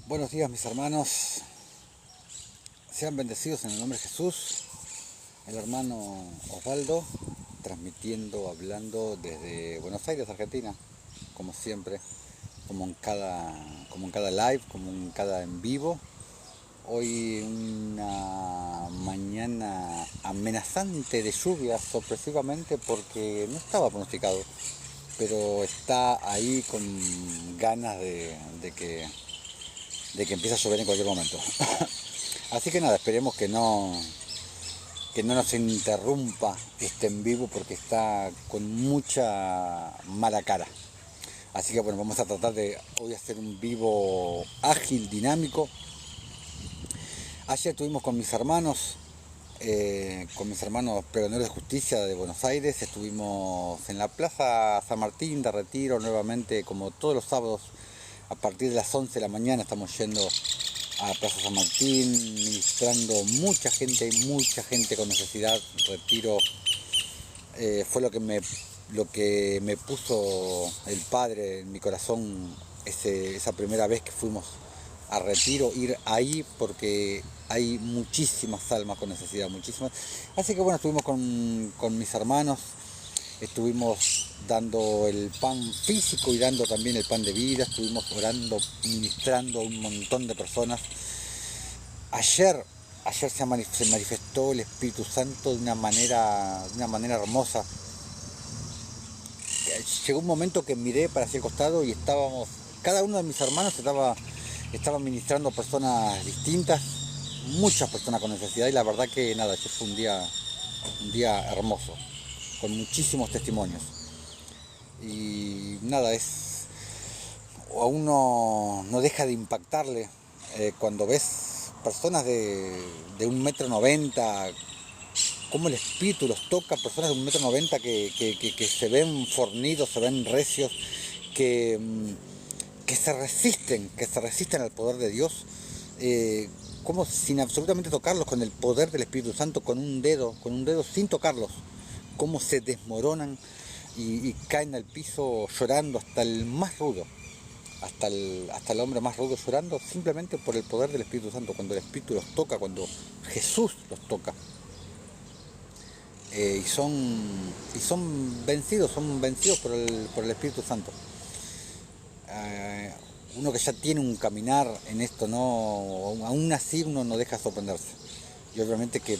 Buenos días, mis hermanos, sean bendecidos en el nombre de Jesús. El hermano Osvaldo, transmitiendo, hablando desde Buenos Aires, Argentina, como siempre, como en cada live, como en cada en vivo. Hoy una mañana amenazante de lluvia, sorpresivamente, porque no estaba pronosticado, pero está ahí con ganas de que empiece a llover en cualquier momento. Así que nada, esperemos que no nos interrumpa este en vivo porque está con mucha mala cara. Así que bueno, vamos a tratar de hoy hacer un vivo ágil, dinámico. Ayer estuvimos con mis hermanos pregoneros de justicia de Buenos Aires. Estuvimos en la Plaza San Martín de Retiro nuevamente, como todos los sábados, a partir de las 11 de la mañana estamos yendo a Plaza San Martín, ministrando mucha gente con necesidad. Retiro fue lo que me puso el Padre en mi corazón esa primera vez que fuimos a Retiro, ir ahí porque hay muchísimas almas con necesidad, muchísimas. Así que bueno, estuvimos con mis hermanos, estuvimos dando el pan físico y dando también el pan de vida, estuvimos orando, ministrando a un montón de personas. Ayer se manifestó el Espíritu Santo de una manera hermosa. Llegó un momento que miré para hacia el costado y cada uno de mis hermanos estaba ministrando a personas distintas, muchas personas con necesidad, y la verdad que nada, ayer fue un día hermoso, con muchísimos testimonios. Y nada, a uno no deja de impactarle cuando ves personas de 1,90 m, cómo el espíritu los toca, personas de 1,90 m que se ven fornidos, se ven recios, que, que se resisten al poder de Dios, como sin absolutamente tocarlos, con el poder del Espíritu Santo, con un dedo sin tocarlos, cómo se desmoronan y caen al piso llorando, hasta el más rudo, hasta el hombre más rudo llorando, simplemente por el poder del Espíritu Santo, cuando el Espíritu los toca, cuando Jesús los toca. Y son vencidos por el Espíritu Santo. Uno que ya tiene un caminar en esto, no, aún así uno no deja de sorprenderse. Y obviamente que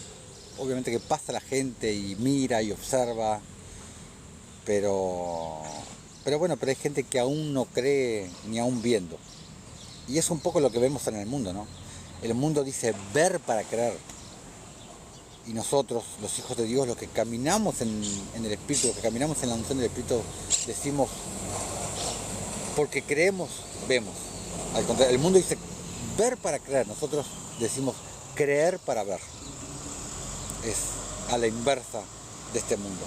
pasa la gente y mira y observa, pero bueno, pero hay gente que aún no cree ni aún viendo. Y es un poco lo que vemos en el mundo, ¿no? El mundo dice ver para creer. Y nosotros, los hijos de Dios, los que caminamos en el Espíritu, los que caminamos en la unción del Espíritu, decimos, porque creemos, vemos. Al contrario, el mundo dice ver para creer, nosotros decimos creer para ver. Es a la inversa de este mundo.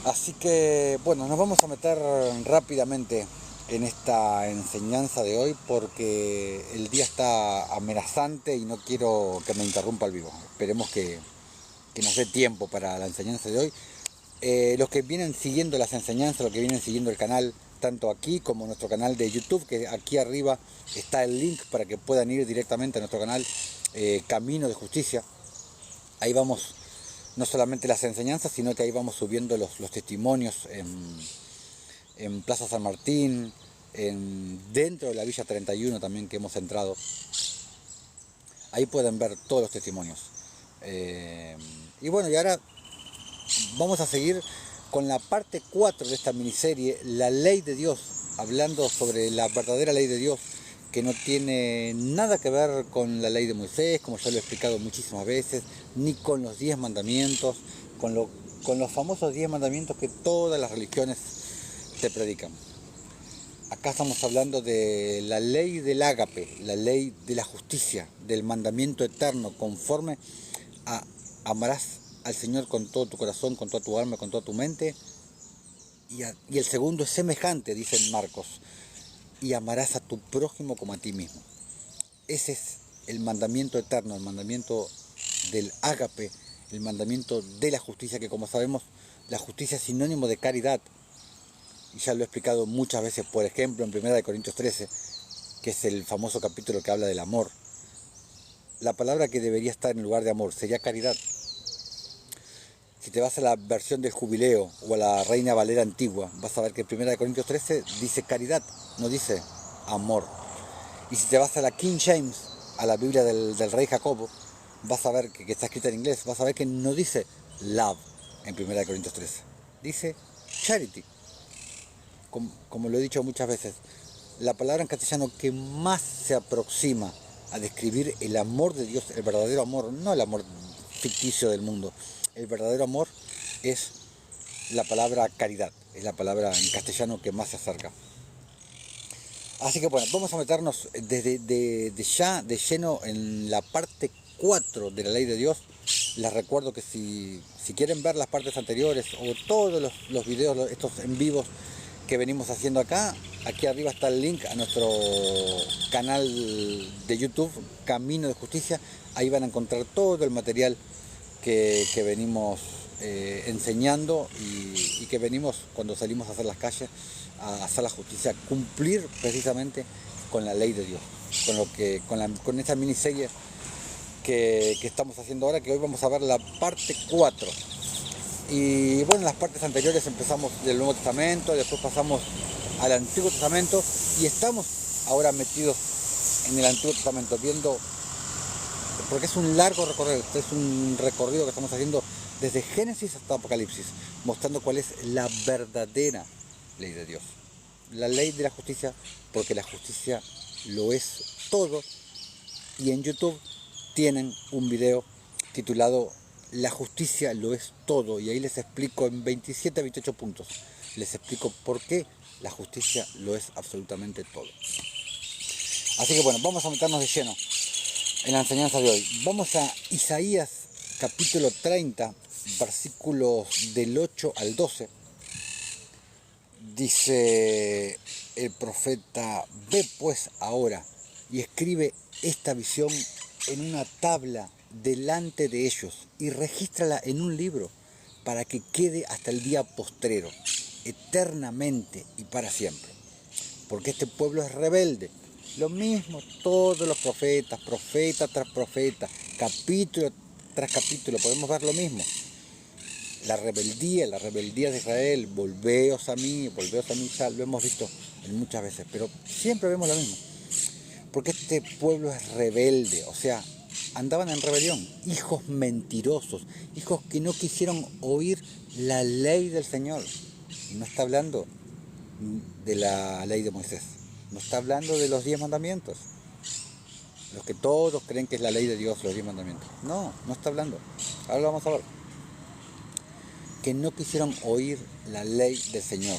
Así que, bueno, nos vamos a meter rápidamente en esta enseñanza de hoy porque el día está amenazante y no quiero que me interrumpa el vivo. Esperemos que nos dé tiempo para la enseñanza de hoy. Los que vienen siguiendo las enseñanzas, los que vienen siguiendo el canal, tanto aquí como nuestro canal de YouTube, que aquí arriba está el link para que puedan ir directamente a nuestro canal Camino de Justicia. Ahí vamos, no solamente las enseñanzas, sino que ahí vamos subiendo los testimonios en Plaza San Martín, dentro de la Villa 31 también, que hemos entrado. Ahí pueden ver todos los testimonios. Y bueno, y ahora vamos a seguir con la parte 4 de esta miniserie, la ley de Dios, hablando sobre la verdadera ley de Dios, que no tiene nada que ver con la ley de Moisés, como ya lo he explicado muchísimas veces, ni con los 10 mandamientos, con los famosos 10 mandamientos que todas las religiones te predican. Acá estamos hablando de la ley del ágape, la ley de la justicia, del mandamiento eterno, conforme a amarás al Señor con todo tu corazón, con toda tu alma, con toda tu mente. Y el segundo es semejante, dice en Marcos, y amarás a tu prójimo como a ti mismo. Ese es el mandamiento eterno, el mandamiento del ágape, el mandamiento de la justicia, que como sabemos, la justicia es sinónimo de caridad. Y ya lo he explicado muchas veces, por ejemplo, en 1 Corintios 13, que es el famoso capítulo que habla del amor. La palabra que debería estar en lugar de amor sería caridad. Si te vas a la versión del Jubileo o a la Reina Valera antigua, vas a ver que en 1 Corintios 13 dice caridad, no dice amor. Y si te vas a la King James, a la Biblia del rey Jacobo, vas a ver que está escrita en inglés, vas a ver que no dice love en 1 Corintios 13, dice charity. Como lo he dicho muchas veces, la palabra en castellano que más se aproxima a describir el amor de Dios, el verdadero amor, no el amor ficticio del mundo, el verdadero amor es la palabra caridad, es la palabra en castellano que más se acerca. Así que bueno, vamos a meternos ya de lleno en la parte 4 de la ley de Dios. Les recuerdo que si quieren ver las partes anteriores o todos los videos, estos en vivos que venimos haciendo acá, aquí arriba está el link a nuestro canal de YouTube, Camino de Justicia. Ahí van a encontrar todo el material que venimos enseñando y que venimos cuando salimos a hacer las calles, a hacer la justicia, cumplir precisamente con la ley de Dios, con esta miniserie que estamos haciendo ahora, que hoy vamos a ver la parte 4. Y bueno, en las partes anteriores empezamos del Nuevo Testamento, después pasamos al Antiguo Testamento y estamos ahora metidos en el Antiguo Testamento, viendo, porque es un largo recorrido, es un recorrido que estamos haciendo desde Génesis hasta Apocalipsis, mostrando cuál es la verdadera ley de Dios. La ley de la justicia, porque la justicia lo es todo. Y en YouTube tienen un video titulado La justicia lo es todo, y ahí les explico en 27 a 28 puntos, les explico por qué la justicia lo es absolutamente todo. Así que bueno, vamos a meternos de lleno en la enseñanza de hoy. Vamos a Isaías capítulo 30, versículos del 8 al 12. Dice el profeta: ve pues ahora y escribe esta visión en una tabla delante de ellos y regístrala en un libro para que quede hasta el día postrero, eternamente y para siempre. Porque este pueblo es rebelde. Lo mismo todos los profetas, profeta tras profeta, capítulo tras capítulo, podemos ver lo mismo. La rebeldía de Israel, volveos a mí, ya lo hemos visto en muchas veces, pero siempre vemos lo mismo. Porque este pueblo es rebelde, o sea, andaban en rebelión, hijos mentirosos, hijos que no quisieron oír la ley del Señor. No está hablando de la ley de Moisés, no está hablando de los 10 mandamientos, los que todos creen que es la ley de Dios, los 10 mandamientos. No, no está hablando. Ahora lo vamos a ver. Que no quisieron oír la ley del Señor,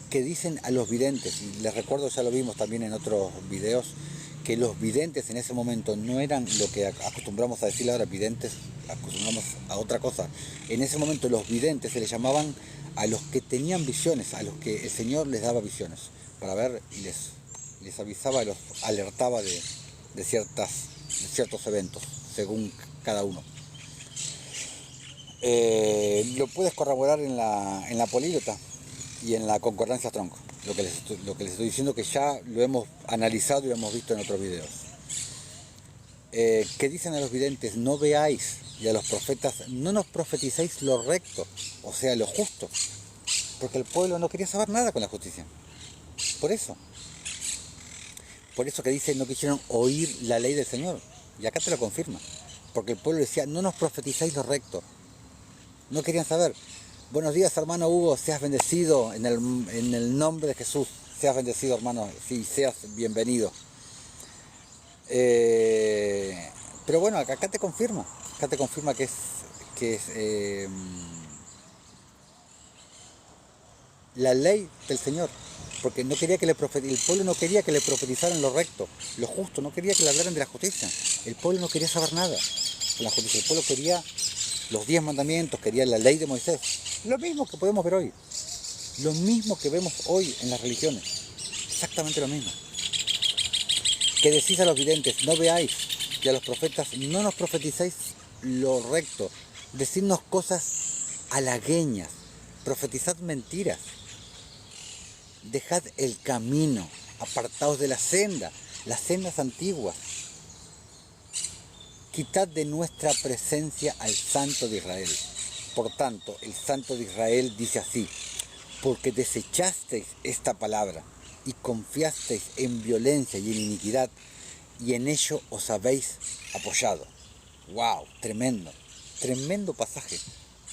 que dicen a los videntes, y les recuerdo, ya lo vimos también en otros videos, que los videntes en ese momento no eran lo que acostumbramos a decir ahora, videntes, acostumbramos a otra cosa. En ese momento los videntes se les llamaban a los que tenían visiones, a los que el Señor les daba visiones para ver y les avisaba, los alertaba de ciertos eventos, según cada uno. Lo puedes corroborar en la políglota y en la concordancia tronco, lo que les estoy diciendo, que ya lo hemos analizado y lo hemos visto en otros videos. Que dicen a los videntes: no veáis, y a los profetas: no nos profeticéis lo recto, o sea, lo justo, porque el pueblo no quería saber nada con la justicia. Por eso que dice: no quisieron oír la ley del Señor, y acá te lo confirma, porque el pueblo decía: no nos profetizáis lo recto. No querían saber. Buenos días, hermano Hugo, seas bendecido en el nombre de Jesús. Seas bendecido, hermano, sí, seas bienvenido. Pero bueno, acá te confirma que es la ley del Señor, porque no quería que el pueblo no quería que le profetizaran lo recto, lo justo, no quería que le hablaran de la justicia. El pueblo no quería saber nada de la justicia, el pueblo quería los 10 mandamientos, quería la ley de Moisés. Lo mismo que podemos ver hoy, lo mismo que vemos hoy en las religiones, exactamente lo mismo. Que decís a los videntes: no veáis, y a los profetas: no nos profetizáis lo recto, decidnos cosas halagueñas, profetizad mentiras, dejad el camino, apartaos de la senda, las sendas antiguas. Quitad de nuestra presencia al Santo de Israel. Por tanto, el Santo de Israel dice así: porque desechasteis esta palabra y confiasteis en violencia y en iniquidad, y en ello os habéis apoyado. ¡Wow! Tremendo, tremendo pasaje,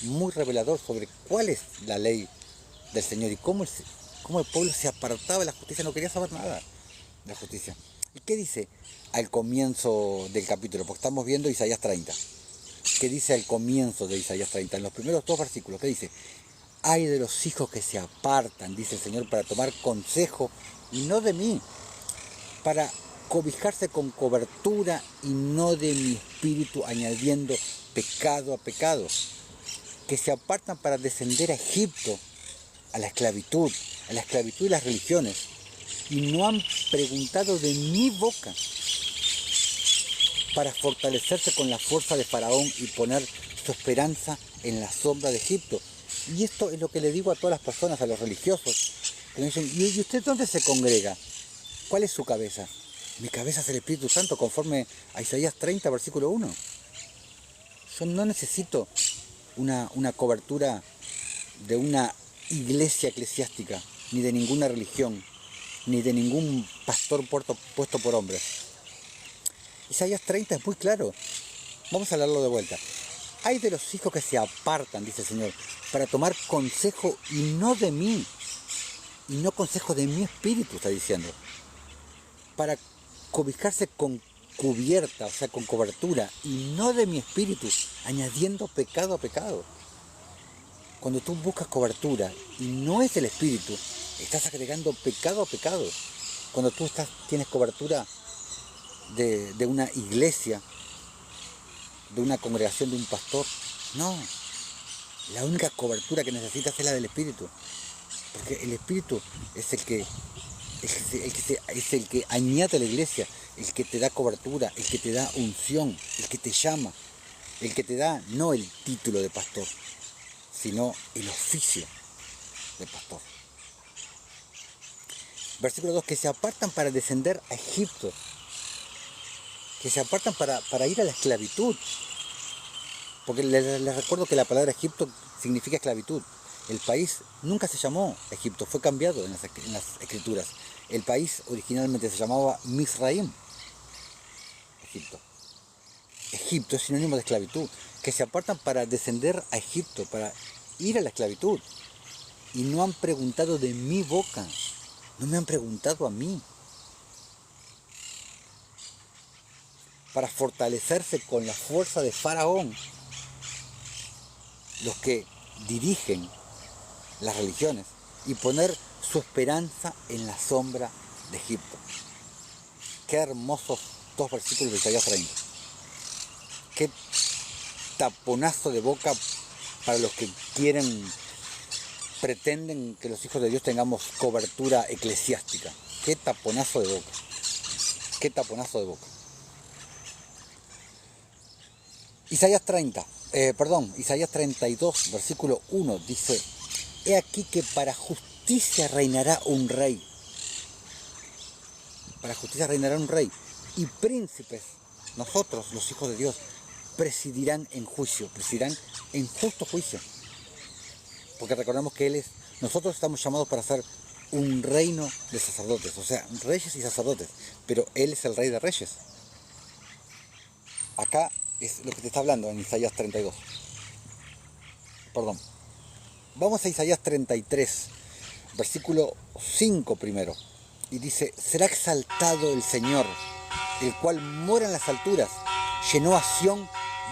muy revelador sobre cuál es la ley del Señor y cómo el pueblo se apartaba de la justicia, no quería saber nada de la justicia. ¿Y qué dice al comienzo del capítulo? Porque estamos viendo Isaías 30. ¿Qué dice al comienzo de Isaías 30? En los primeros 2 versículos, ¿qué dice? Ay de los hijos que se apartan, dice el Señor, para tomar consejo, y no de mí, para cobijarse con cobertura y no de mi espíritu, añadiendo pecado a pecado, que se apartan para descender a Egipto, a la esclavitud y las religiones, y no han preguntado de mi boca, para fortalecerse con la fuerza de Faraón y poner su esperanza en la sombra de Egipto. Y esto es lo que le digo a todas las personas, a los religiosos, que me dicen: ¿y usted dónde se congrega? ¿Cuál es su cabeza? Mi cabeza es el Espíritu Santo, conforme a Isaías 30, versículo 1. Yo no necesito una cobertura de una iglesia eclesiástica, ni de ninguna religión, ni de ningún pastor puesto por hombres. Isaías 30 es muy claro. Vamos a leerlo de vuelta. Hay de los hijos que se apartan, dice el Señor, para tomar consejo y no de mí, y no consejo de mi espíritu, está diciendo, para cobijarse con cubierta, o sea, con cobertura, y no de mi espíritu, añadiendo pecado a pecado. Cuando tú buscas cobertura y no es el espíritu, estás agregando pecado a pecado. Cuando tú tienes cobertura de una iglesia, de una congregación, de un pastor, no. La única cobertura que necesitas es la del espíritu. Porque el espíritu es el que añade a la iglesia, el que te da cobertura, el que te da unción, el que te llama, el que te da no el título de pastor, sino el oficio de pastor. Versículo 2, que se apartan para descender a Egipto, que se apartan para ir a la esclavitud. Porque les recuerdo que la palabra Egipto significa esclavitud. El país nunca se llamó Egipto, fue cambiado en las escrituras. El país originalmente se llamaba Misraim, Egipto. Egipto es sinónimo de esclavitud, que se apartan para descender a Egipto, para ir a la esclavitud. Y no han preguntado de mi boca, no me han preguntado a mí. Para fortalecerse con la fuerza de Faraón, los que dirigen las religiones, y poner su esperanza en la sombra de Egipto. Qué hermosos 2 versículos de Isaías 30. Qué taponazo de boca para los que pretenden que los hijos de Dios tengamos cobertura eclesiástica. Qué taponazo de boca. Qué taponazo de boca. Isaías 32, versículo 1 dice: he aquí que para justicia reinará un rey. Para justicia reinará un rey. Y príncipes, nosotros, los hijos de Dios, presidirán en juicio, presidirán en justo juicio. Porque recordamos que nosotros estamos llamados para ser un reino de sacerdotes, o sea, reyes y sacerdotes, pero Él es el Rey de Reyes. Acá es lo que te está hablando en Isaías 32. Perdón. Vamos a Isaías 33, versículo 5 primero. Y dice: será exaltado el Señor, el cual mora en las alturas, llenó a Sión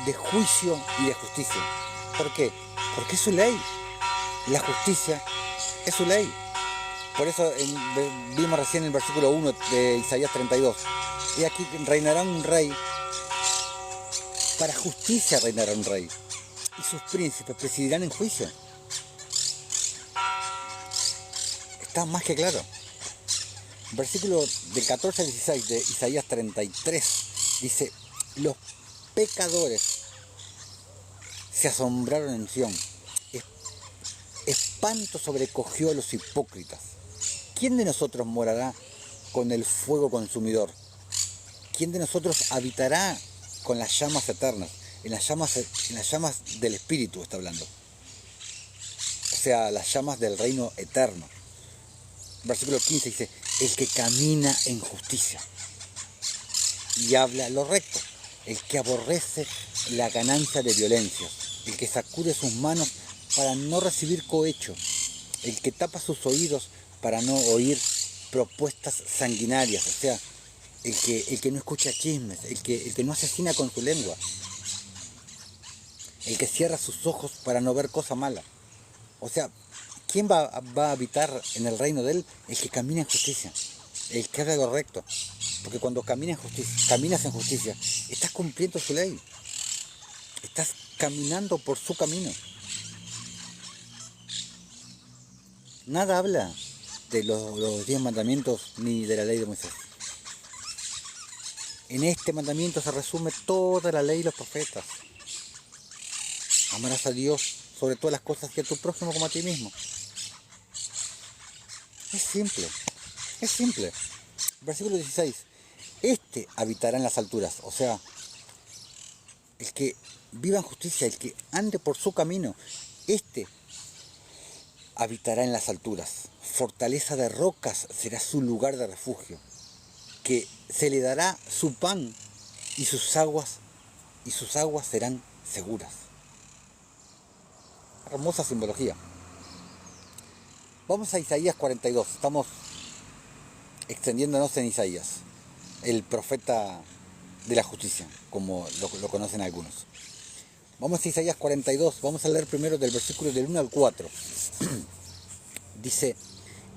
de juicio y de justicia. ¿Por qué? Porque es su ley. La justicia es su ley. Por eso vimos recién el versículo 1 de Isaías 32. Y aquí reinará un rey. Para justicia reinará un rey. Y sus príncipes presidirán en juicio. Está más que claro. Versículo del 14 al 16 de Isaías 33 dice: los pecadores se asombraron en Sión. Espanto sobrecogió a los hipócritas. ¿Quién de nosotros morará con el fuego consumidor? ¿quién de nosotros habitará con las llamas eternas? En las llamas del Espíritu está hablando. O sea, las llamas del reino eterno. Versículo 15 dice, el que camina en justicia y habla lo recto, el que aborrece la ganancia de violencias, el que sacude sus manos para no recibir cohecho, el que tapa sus oídos para no oír propuestas sanguinarias, o sea, el que no escucha chismes, el que no asesina con su lengua, el que cierra sus ojos para no ver cosa mala. O sea, ¿quién va a habitar en el reino de él? El que camina en justicia, el que haga lo recto. Porque cuando caminas en justicia, estás cumpliendo su ley. Estás caminando por su camino. Nada habla de los 10 mandamientos ni de la ley de Moisés. En este mandamiento se resume toda la ley y los profetas. Amarás a Dios sobre todas las cosas y a tu prójimo como a ti mismo. Es simple, es simple. Versículo 16. Este habitará en las alturas, o sea, el que viva en justicia, el que ande por su camino, este habitará en las alturas. Fortaleza de rocas será su lugar de refugio, que se le dará su pan y sus aguas serán seguras. Hermosa simbología. Vamos a Isaías 42, estamos extendiéndonos en Isaías, el profeta de la justicia, como lo conocen algunos. Vamos a Isaías 42, vamos a leer primero del versículo del 1 al 4. Dice,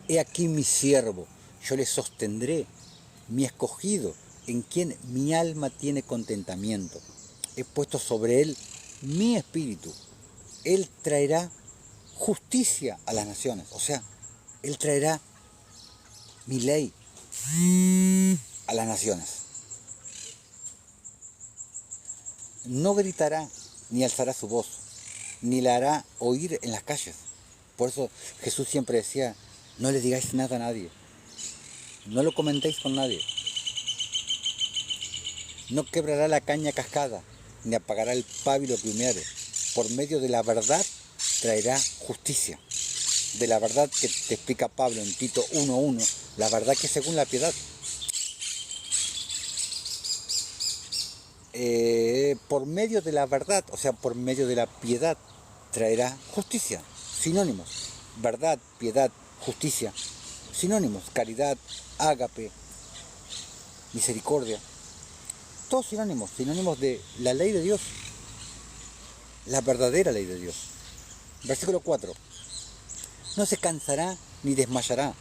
he aquí mi siervo, yo le sostendré, mi escogido, en quien mi alma tiene contentamiento. He puesto sobre él mi espíritu. Él traerá justicia a las naciones. O sea, él traerá mi ley a las naciones. No gritará ni alzará su voz, ni la hará oír en las calles. Por eso Jesús siempre decía, no le digáis nada a nadie. No lo comentéis con nadie. No quebrará la caña cascada, ni apagará el pábilo que humeare. Por medio de la verdad traerá justicia. De la verdad que te explica Pablo en Tito 1:1, la verdad que según la piedad. Por medio de la verdad, o sea, por medio de la piedad, traerá justicia. Sinónimos. Verdad, piedad, justicia. Sinónimos. Caridad, ágape, misericordia. Todos sinónimos de la ley de Dios. La verdadera ley de Dios. Versículo 4. No se cansará ni desmayará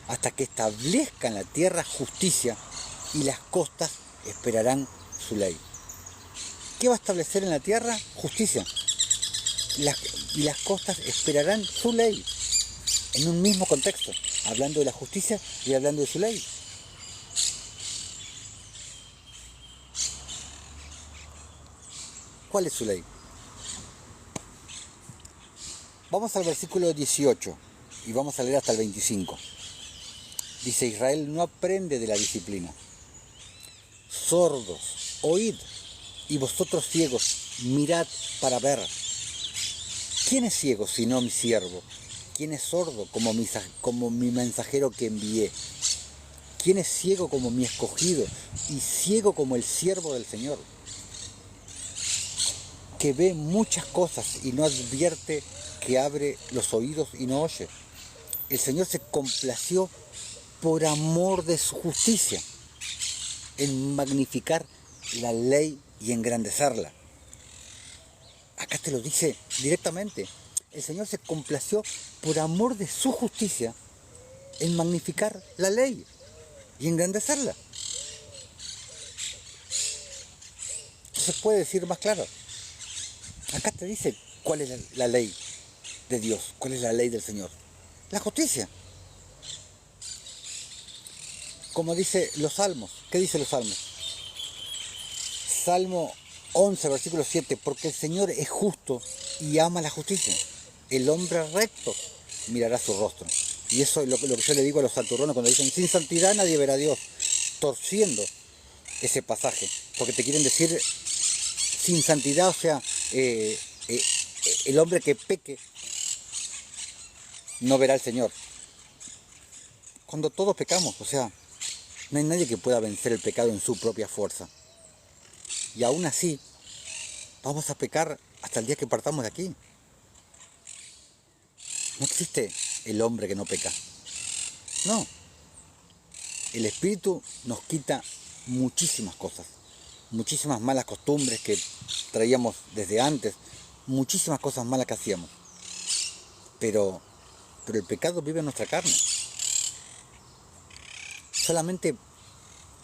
hasta que establezca en la tierra justicia y las costas esperarán su ley. ¿Qué va a establecer en la tierra? Justicia. Y las costas esperarán su ley. En un mismo contexto, hablando de la justicia y hablando de su ley. ¿Cuál es su ley? Vamos al versículo 18 y vamos a leer hasta el 25. Dice, Israel no aprende de la disciplina. Sordos, oíd, y vosotros ciegos, mirad para ver. ¿Quién es ciego sino mi siervo? ¿Quién es sordo como mi mensajero que envié? ¿Quién es ciego como mi escogido y ciego como el siervo del Señor? Que ve muchas cosas y no advierte, que abre los oídos y no oye. El Señor se complació por amor de su justicia en magnificar la ley y engrandecerla. Acá te lo dice directamente. El Señor se complació por amor de su justicia en magnificar la ley y engrandecerla. ¿Qué se puede decir más claro? Acá te dice cuál es la ley de Dios, cuál es la ley del Señor. La justicia. Como dice los salmos. ¿Qué dice los salmos? Salmo 11, versículo 7. Porque el Señor es justo y ama la justicia. El hombre recto mirará su rostro. Y eso es lo que yo le digo a los santurrones cuando dicen, sin santidad nadie verá a Dios. Torciendo ese pasaje, porque te quieren decir sin santidad, o sea, el hombre que peque no verá al Señor. Cuando todos pecamos, o sea, no hay nadie que pueda vencer el pecado en su propia fuerza. Y aún así, vamos a pecar hasta el día que partamos de aquí. No existe el hombre que no peca. No. El Espíritu nos quita muchísimas cosas, muchísimas malas costumbres que traíamos desde antes, muchísimas cosas malas que hacíamos. Pero el pecado vive en nuestra carne. Solamente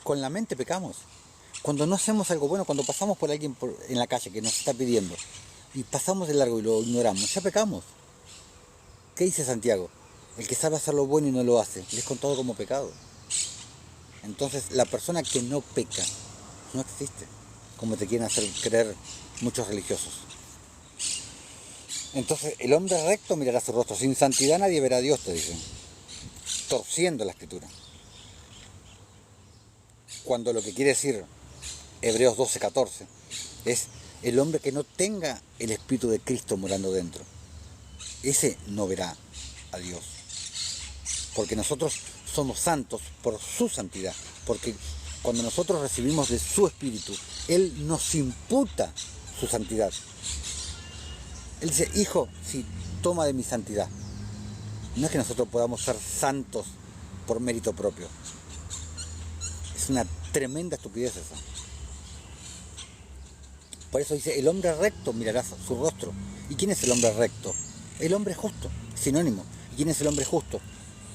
con la mente pecamos. Cuando no hacemos algo bueno, cuando pasamos por alguien en la calle que nos está pidiendo y pasamos de largo y lo ignoramos, ya pecamos. ¿Qué dice Santiago? El que sabe hacer lo bueno y no lo hace, le es contado como pecado. Entonces, la persona que no peca no existe, como te quieren hacer creer muchos religiosos. Entonces, el hombre recto mirará su rostro. Sin santidad nadie verá a Dios, te dicen. Torciendo la Escritura. Cuando lo que quiere decir Hebreos 12:14 es el hombre que no tenga el Espíritu de Cristo morando dentro. Ese no verá a Dios. Porque nosotros somos santos por su santidad. Porque cuando nosotros recibimos de su Espíritu, Él nos imputa su santidad. Él dice, hijo, sí, toma de mi santidad. No es que nosotros podamos ser santos por mérito propio. Es una tremenda estupidez esa. Por eso dice, el hombre recto mirará su rostro. ¿Y quién es el hombre recto? El hombre justo, sinónimo. ¿Y quién es el hombre justo?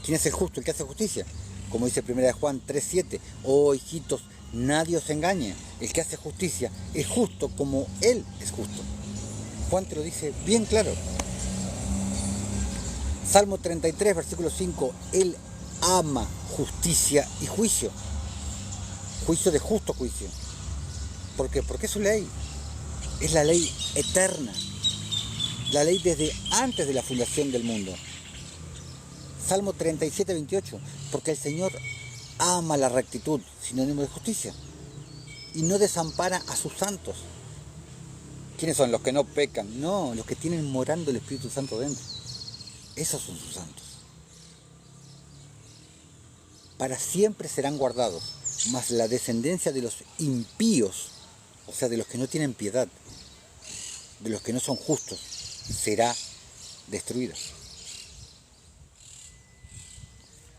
¿Quién es el justo? El que hace justicia. Como dice 1 Juan 3:7, oh hijitos, nadie os engañe. El que hace justicia es justo como Él es justo. Juan te lo dice bien claro. Salmo 33, versículo 5, Él ama justicia y juicio. Juicio de justo juicio. ¿Por qué? Porque es su ley. Es la ley eterna. La ley desde antes de la fundación del mundo. Salmo 37, 28. Porque el Señor ama la rectitud, sinónimo de justicia. Y no desampara a sus santos. ¿Quiénes son los que no pecan? No, los que tienen morando el Espíritu Santo dentro. Esos son sus santos. Para siempre serán guardados, mas la descendencia de los impíos, o sea, de los que no tienen piedad, de los que no son justos, será destruida.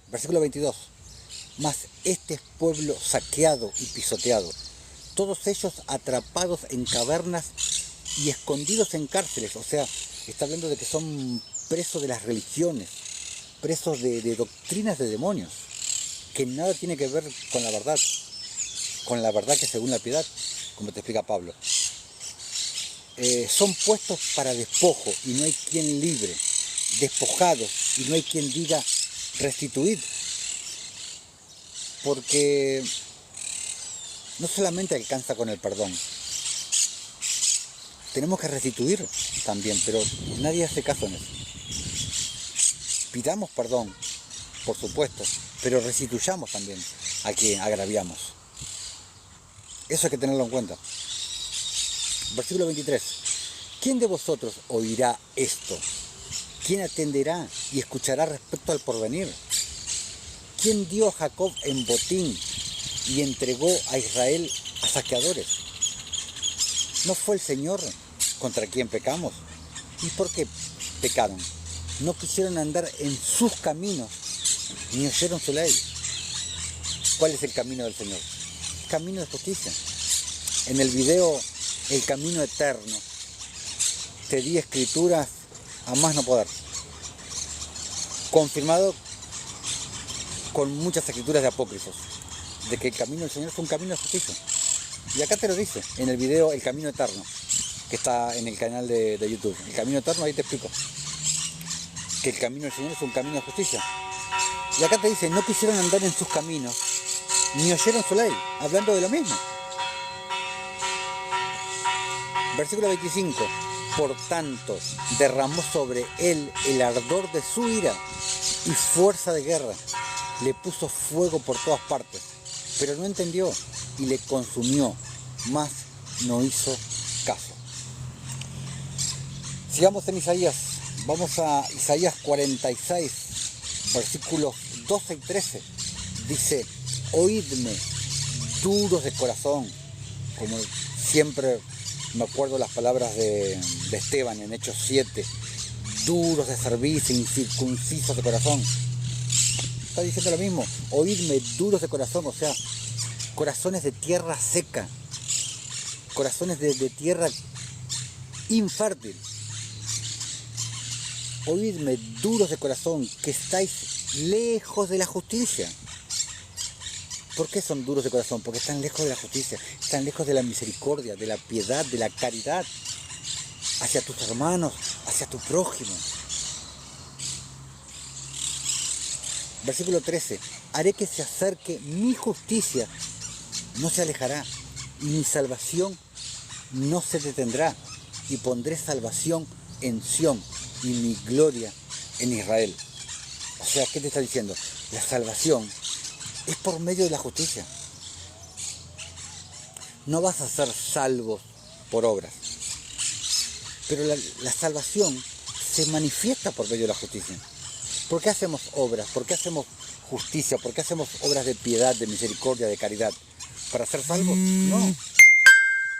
Versículo 22. Mas este es pueblo saqueado y pisoteado, todos ellos atrapados en cavernas y escondidos en cárceles. O sea, está hablando de que son presos de las religiones, presos de doctrinas de demonios, que nada tiene que ver con la verdad que según la piedad, como te explica Pablo. Son puestos para despojo y no hay quien libre, despojados y no hay quien diga restituid, porque no solamente alcanza con el perdón, tenemos que restituir también, pero nadie hace caso en eso. Pidamos perdón, por supuesto, pero restituyamos también a quien agraviamos. Eso hay que tenerlo en cuenta. Versículo 23. ¿Quién de vosotros oirá esto? ¿Quién atenderá y escuchará respecto al porvenir? ¿Quién dio a Jacob en botín y entregó a Israel a saqueadores? ¿No fue el Señor contra quien pecamos? ¿Y por qué pecaron? No quisieron andar en sus caminos, ni oyeron su ley. ¿Cuál es el camino del Señor? El camino de justicia. En el video El Camino Eterno te di escrituras a más no poder, confirmado con muchas escrituras de apócrifos, de que el camino del Señor es un camino de justicia. Y acá te lo dice, en el video El Camino Eterno, que está en el canal de YouTube. El Camino Eterno, ahí te explico que el camino del Señor es un camino de justicia. Y acá te dice, no quisieron andar en sus caminos, ni oyeron su ley, hablando de lo mismo. Versículo 25. Por tanto, derramó sobre él el ardor de su ira y fuerza de guerra. Le puso fuego por todas partes, pero no entendió y le consumió, mas no hizo caso. Sigamos en Isaías, vamos a Isaías 46, versículos 12 y 13. Dice, oídme, duros de corazón, como siempre me acuerdo las palabras de Esteban en Hechos 7, duros de cerviz, incircuncisos de corazón. Está diciendo lo mismo, oídme, duros de corazón, o sea, corazones de tierra seca, corazones de tierra infértil. Oídme, duros de corazón, que estáis lejos de la justicia. ¿Por qué son duros de corazón? Porque están lejos de la justicia, están lejos de la misericordia, de la piedad, de la caridad hacia tus hermanos, hacia tu prójimo. Versículo 13. Haré que se acerque mi justicia, no se alejará, y mi salvación no se detendrá, y pondré salvación en Sión y mi gloria en Israel. O sea, ¿qué te está diciendo? La salvación es por medio de la justicia. No vas a ser salvos por obras, pero la salvación se manifiesta por medio de la justicia. ¿Por qué hacemos obras? ¿Por qué hacemos justicia? ¿Por qué hacemos obras de piedad, de misericordia, de caridad? ¿Para ser salvos? No,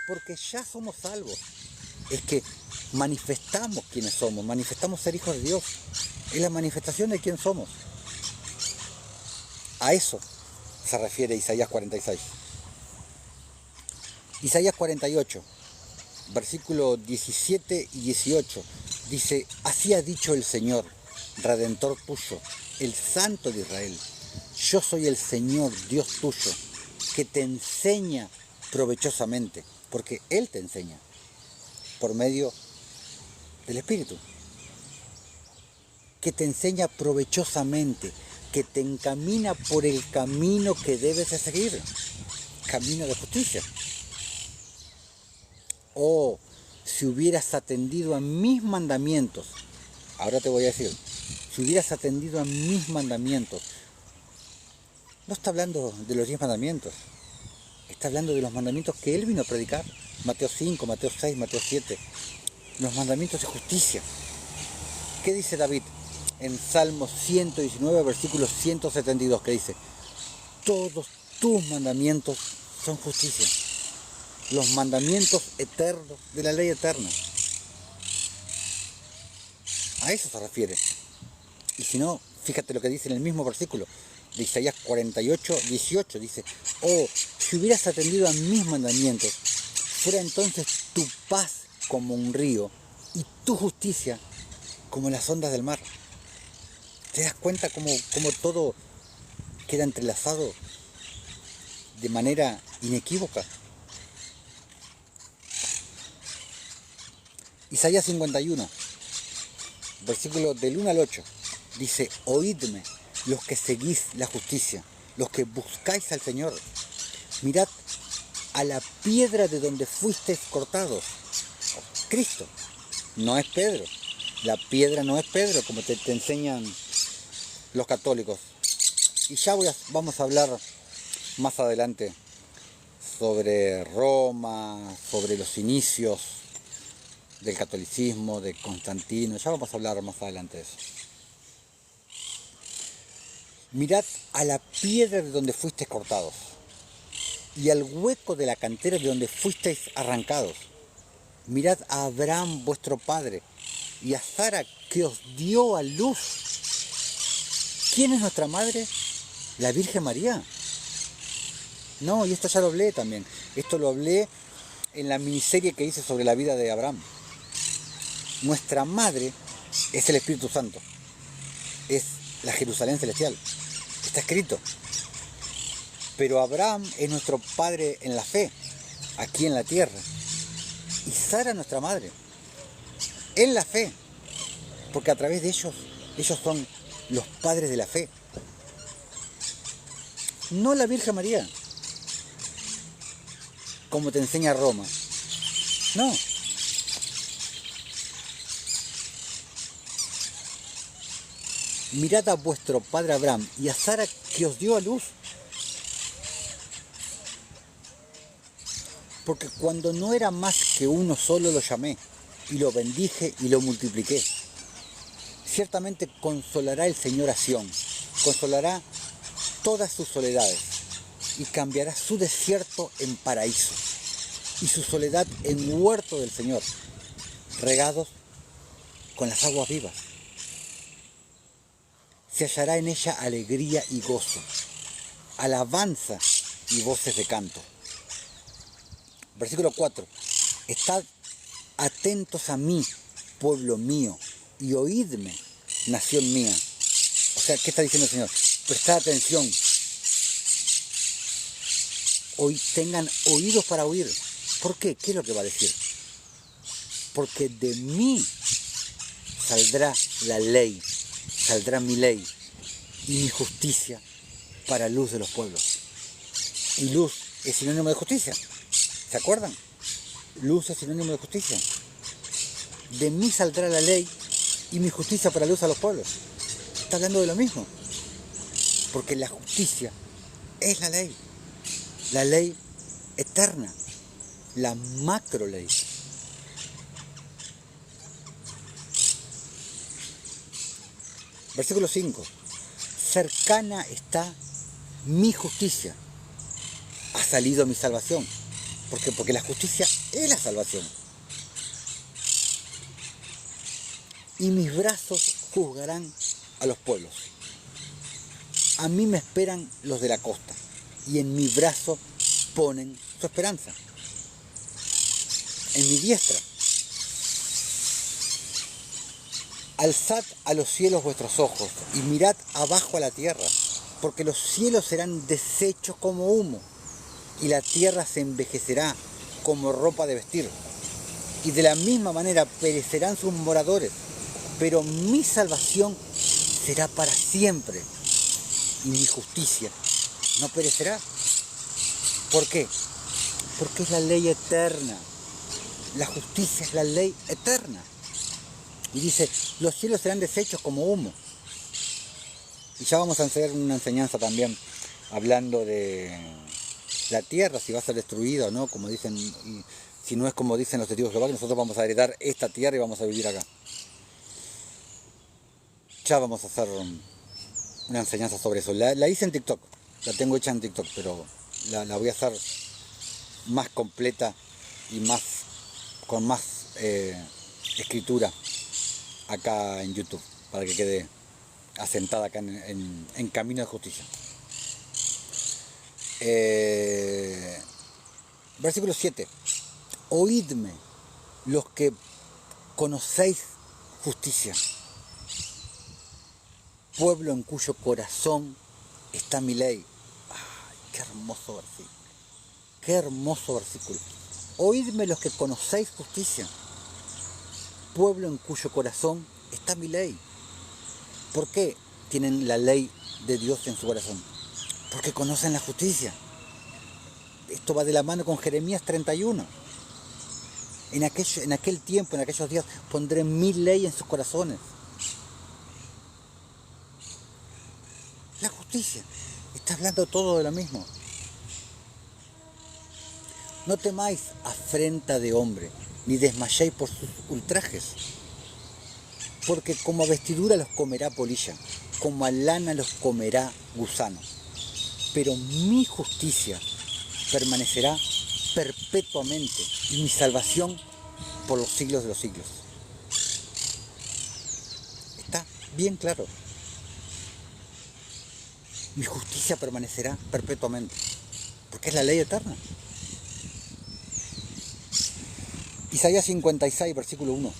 porque ya somos salvos. Es que manifestamos quiénes somos, manifestamos ser hijos de Dios. Es la manifestación de quién somos. A eso se refiere Isaías 46. Isaías 48, versículos 17 y 18, dice, así ha dicho el Señor, Redentor tuyo, el Santo de Israel. Yo soy el Señor, Dios tuyo, que te enseña provechosamente, porque Él te enseña por medio del Espíritu, que te enseña provechosamente, que te encamina por el camino que debes de seguir, camino de justicia. Oh, si hubieras atendido a mis mandamientos, ahora te voy a decir, si hubieras atendido a mis mandamientos, no está hablando de los 10 mandamientos, está hablando de los mandamientos que Él vino a predicar, Mateo 5, Mateo 6, Mateo 7, los mandamientos de justicia. ¿Qué dice David en Salmo 119, versículo 172, que dice, todos tus mandamientos son justicia, los mandamientos eternos de la ley eterna? A eso se refiere. Y si no, fíjate lo que dice en el mismo versículo de Isaías 48, 18, dice, oh, si hubieras atendido a mis mandamientos, fuera entonces tu paz como un río y tu justicia como las ondas del mar. ¿Te das cuenta cómo todo queda entrelazado de manera inequívoca? Isaías 51, versículo del 1 al 8, dice, oídme los que seguís la justicia, los que buscáis al Señor. Mirad a la piedra de donde fuisteis cortados. Cristo, no es Pedro. La piedra no es Pedro, como te enseñan los católicos. Y ya vamos a hablar más adelante sobre Roma, sobre los inicios del catolicismo, de Constantino. Ya vamos a hablar más adelante de eso. Mirad a la piedra de donde fuisteis cortados y al hueco de la cantera de donde fuisteis arrancados. Mirad a Abraham vuestro padre y a Sara que os dio a luz. ¿Quién es nuestra madre? La Virgen María. No, y esto ya lo hablé también. Esto lo hablé en la miniserie que hice sobre la vida de Abraham. Nuestra madre es el Espíritu Santo. Es la Jerusalén celestial. Está escrito. Pero Abraham es nuestro padre en la fe, aquí en la tierra. Y Sara nuestra madre, en la fe. Porque a través de ellos son los padres de la fe. No la Virgen María, como te enseña Roma. No. Mirad a vuestro padre Abraham y a Sara que os dio a luz. porque cuando no era más que uno solo lo llamé, y lo bendije y lo multipliqué. Ciertamente consolará el Señor a Sión, consolará todas sus soledades, y cambiará su desierto en paraíso, y su soledad en huerto del Señor, regados con las aguas vivas. Se hallará en ella alegría y gozo, alabanza y voces de canto. Versículo 4. Estad atentos a mí, pueblo mío, y oídme, nación mía. O sea, ¿qué está diciendo el Señor? Prestad atención. Hoy tengan oídos para oír. ¿Por qué? ¿Qué es lo que va a decir? Porque de mí saldrá la ley, saldrá mi ley y mi justicia para luz de los pueblos. Y luz es sinónimo de justicia. ¿Se acuerdan? Luz es sinónimo de justicia. De mí saldrá la ley y mi justicia para luz a los pueblos. Está hablando de lo mismo. Porque la justicia es la ley eterna, la macro ley. Versículo 5. Cercana está mi justicia. Ha salido mi salvación. ¿Por qué? Porque la justicia es la salvación. Y mis brazos juzgarán a los pueblos. A mí me esperan los de la costa, y en mi brazo ponen su esperanza. En mi diestra. Alzad a los cielos vuestros ojos, y mirad abajo a la tierra, porque los cielos serán deshechos como humo, y la tierra se envejecerá como ropa de vestir. Y de la misma manera perecerán sus moradores, pero mi salvación será para siempre, y mi justicia no perecerá. ¿Por qué? Porque es la ley eterna. La justicia es la ley eterna. Y dice, los cielos serán deshechos como humo. Y ya vamos a hacer una enseñanza también, hablando de la tierra, si va a ser destruida o no, como dicen, y si no es como dicen los testigos de Jehová, que nosotros vamos a heredar esta tierra y vamos a vivir acá. Ya vamos a hacer una enseñanza sobre eso. La hice en TikTok, la tengo hecha en TikTok, pero la voy a hacer más completa y con más escritura acá en YouTube, para que quede asentada acá en Camino de Justicia. Versículo 7. Oídme los que conocéis justicia, pueblo en cuyo corazón está mi ley. ¡Ay, qué hermoso versículo! ¡Qué hermoso versículo! Oídme los que conocéis justicia, pueblo en cuyo corazón está mi ley. ¿Por qué tienen la ley de Dios en su corazón? Porque conocen la justicia. Esto va de la mano con Jeremías 31. En aquel tiempo, en aquellos días, pondré mi ley en sus corazones. La justicia. Está hablando todo de lo mismo. No temáis afrenta de hombre, ni desmayéis por sus ultrajes. Porque como a vestidura los comerá polilla, como a lana los comerá gusano. Pero mi justicia permanecerá perpetuamente, y mi salvación por los siglos de los siglos. Está bien claro. Mi justicia permanecerá perpetuamente, porque es la ley eterna. Isaías 56, versículo 1.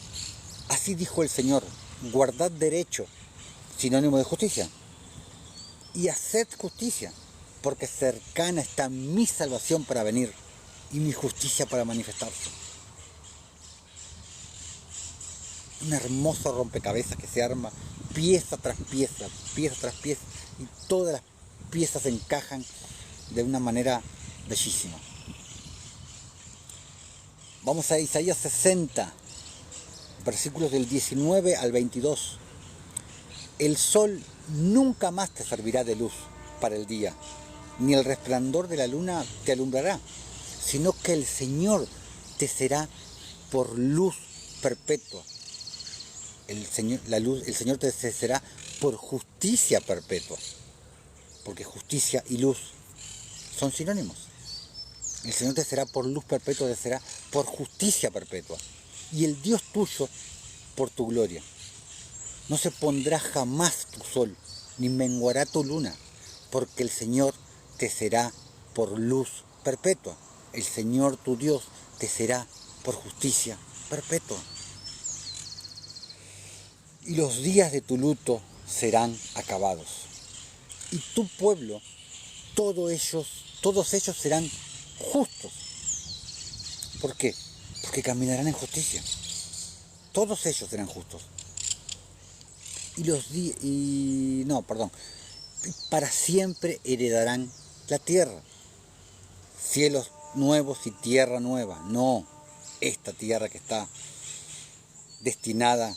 Así dijo el Señor, guardad derecho, sinónimo de justicia, y haced justicia, porque cercana está mi salvación para venir, y mi justicia para manifestarse. Un hermoso rompecabezas que se arma pieza tras pieza, y todas las piezas encajan de una manera bellísima. Vamos a Isaías 60, versículos del 19 al 22. El sol nunca más te servirá de luz para el día, ni el resplandor de la luna te alumbrará, sino que el Señor te será por luz perpetua. El Señor te será por justicia perpetua, porque justicia y luz son sinónimos. El Señor te será por luz perpetua, te será por justicia perpetua. Y el Dios tuyo por tu gloria. No se pondrá jamás tu sol, ni menguará tu luna, porque el Señor te será por luz perpetua. El Señor tu Dios te será por justicia perpetua. Y los días de tu luto serán acabados. Y tu pueblo, todos ellos serán justos. ¿Por qué? Porque caminarán en justicia. Todos ellos serán justos. Para siempre heredarán la tierra. Cielos nuevos y tierra nueva. No esta tierra que está destinada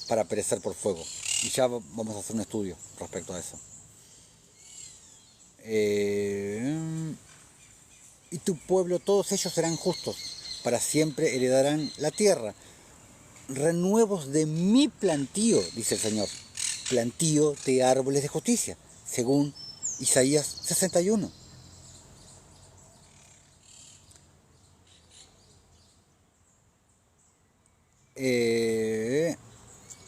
para perecer por fuego. Y ya vamos a hacer un estudio respecto a eso. Y tu pueblo, todos ellos serán justos. Para siempre heredarán la tierra. Renuevos de mi plantío, dice el Señor. Plantío de árboles de justicia, según Isaías 61.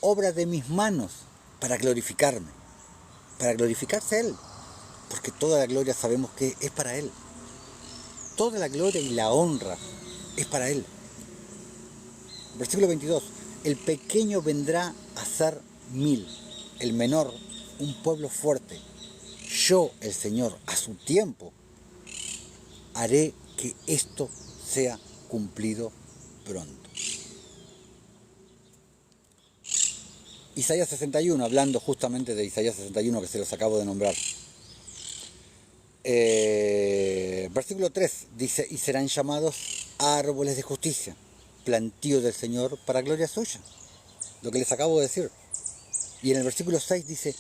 Obra de mis manos para glorificarme, para glorificarse Él, porque toda la gloria sabemos que es para Él. Toda la gloria y la honra es para Él. Versículo 22. El pequeño vendrá a ser 1000, el menor un pueblo fuerte. Yo, el Señor, a su tiempo, haré que esto sea cumplido pronto. Isaías 61, hablando justamente de Isaías 61, que se los acabo de nombrar. Versículo 3 dice, y serán llamados árboles de justicia, plantío del Señor para gloria suya. Lo que les acabo de decir. Y en el versículo 6 dice,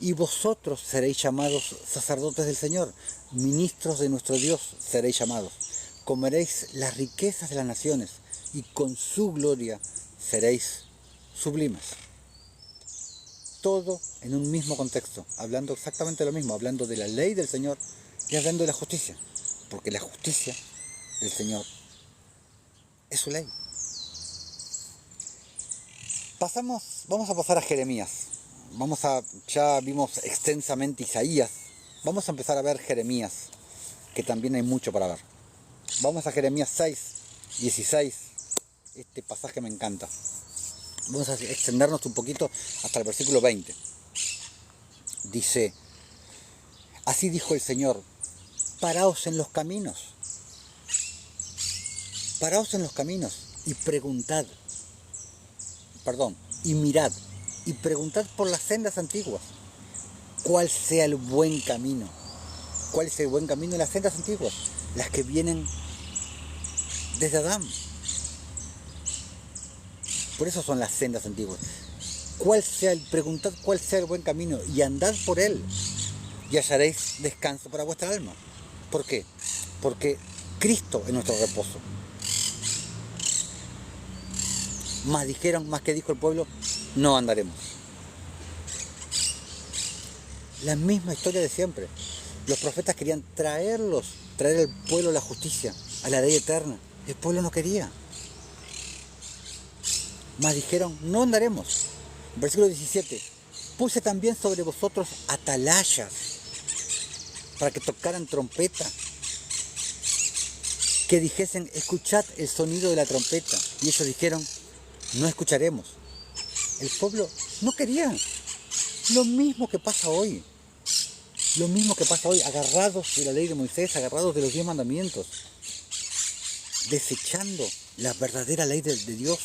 y vosotros seréis llamados sacerdotes del Señor, ministros de nuestro Dios seréis llamados. Comeréis las riquezas de las naciones y con su gloria seréis sublimes. Todo en un mismo contexto, hablando exactamente lo mismo, hablando de la ley del Señor y hablando de la justicia, porque la justicia del Señor es su ley. Vamos a pasar a Jeremías. Ya vimos extensamente Isaías, vamos a empezar a ver Jeremías, que también hay mucho para ver. Vamos a Jeremías 6, 16, este pasaje me encanta. Vamos a extendernos un poquito hasta el versículo 20. Dice, así dijo el Señor, paraos en los caminos y mirad y preguntad por las sendas antiguas, cuál sea el buen camino. ¿Cuál es el buen camino de las sendas antiguas? Las que vienen desde Adán. Por eso son las sendas antiguas. Preguntad cuál sea el buen camino y andad por él y hallaréis descanso para vuestra alma. ¿Por qué? Porque Cristo es nuestro reposo. Más que dijo el pueblo, no andaremos. La misma historia de siempre. Los profetas querían traer al pueblo a la justicia, a la ley eterna. El pueblo no quería. Mas dijeron, no andaremos. Versículo 17. Puse también sobre vosotros atalayas para que tocaran trompeta, que dijesen, escuchad el sonido de la trompeta. Y ellos dijeron, no escucharemos. El pueblo no quería. Lo mismo que pasa hoy. Agarrados de la ley de Moisés, agarrados de los 10 mandamientos, desechando la verdadera ley de Dios,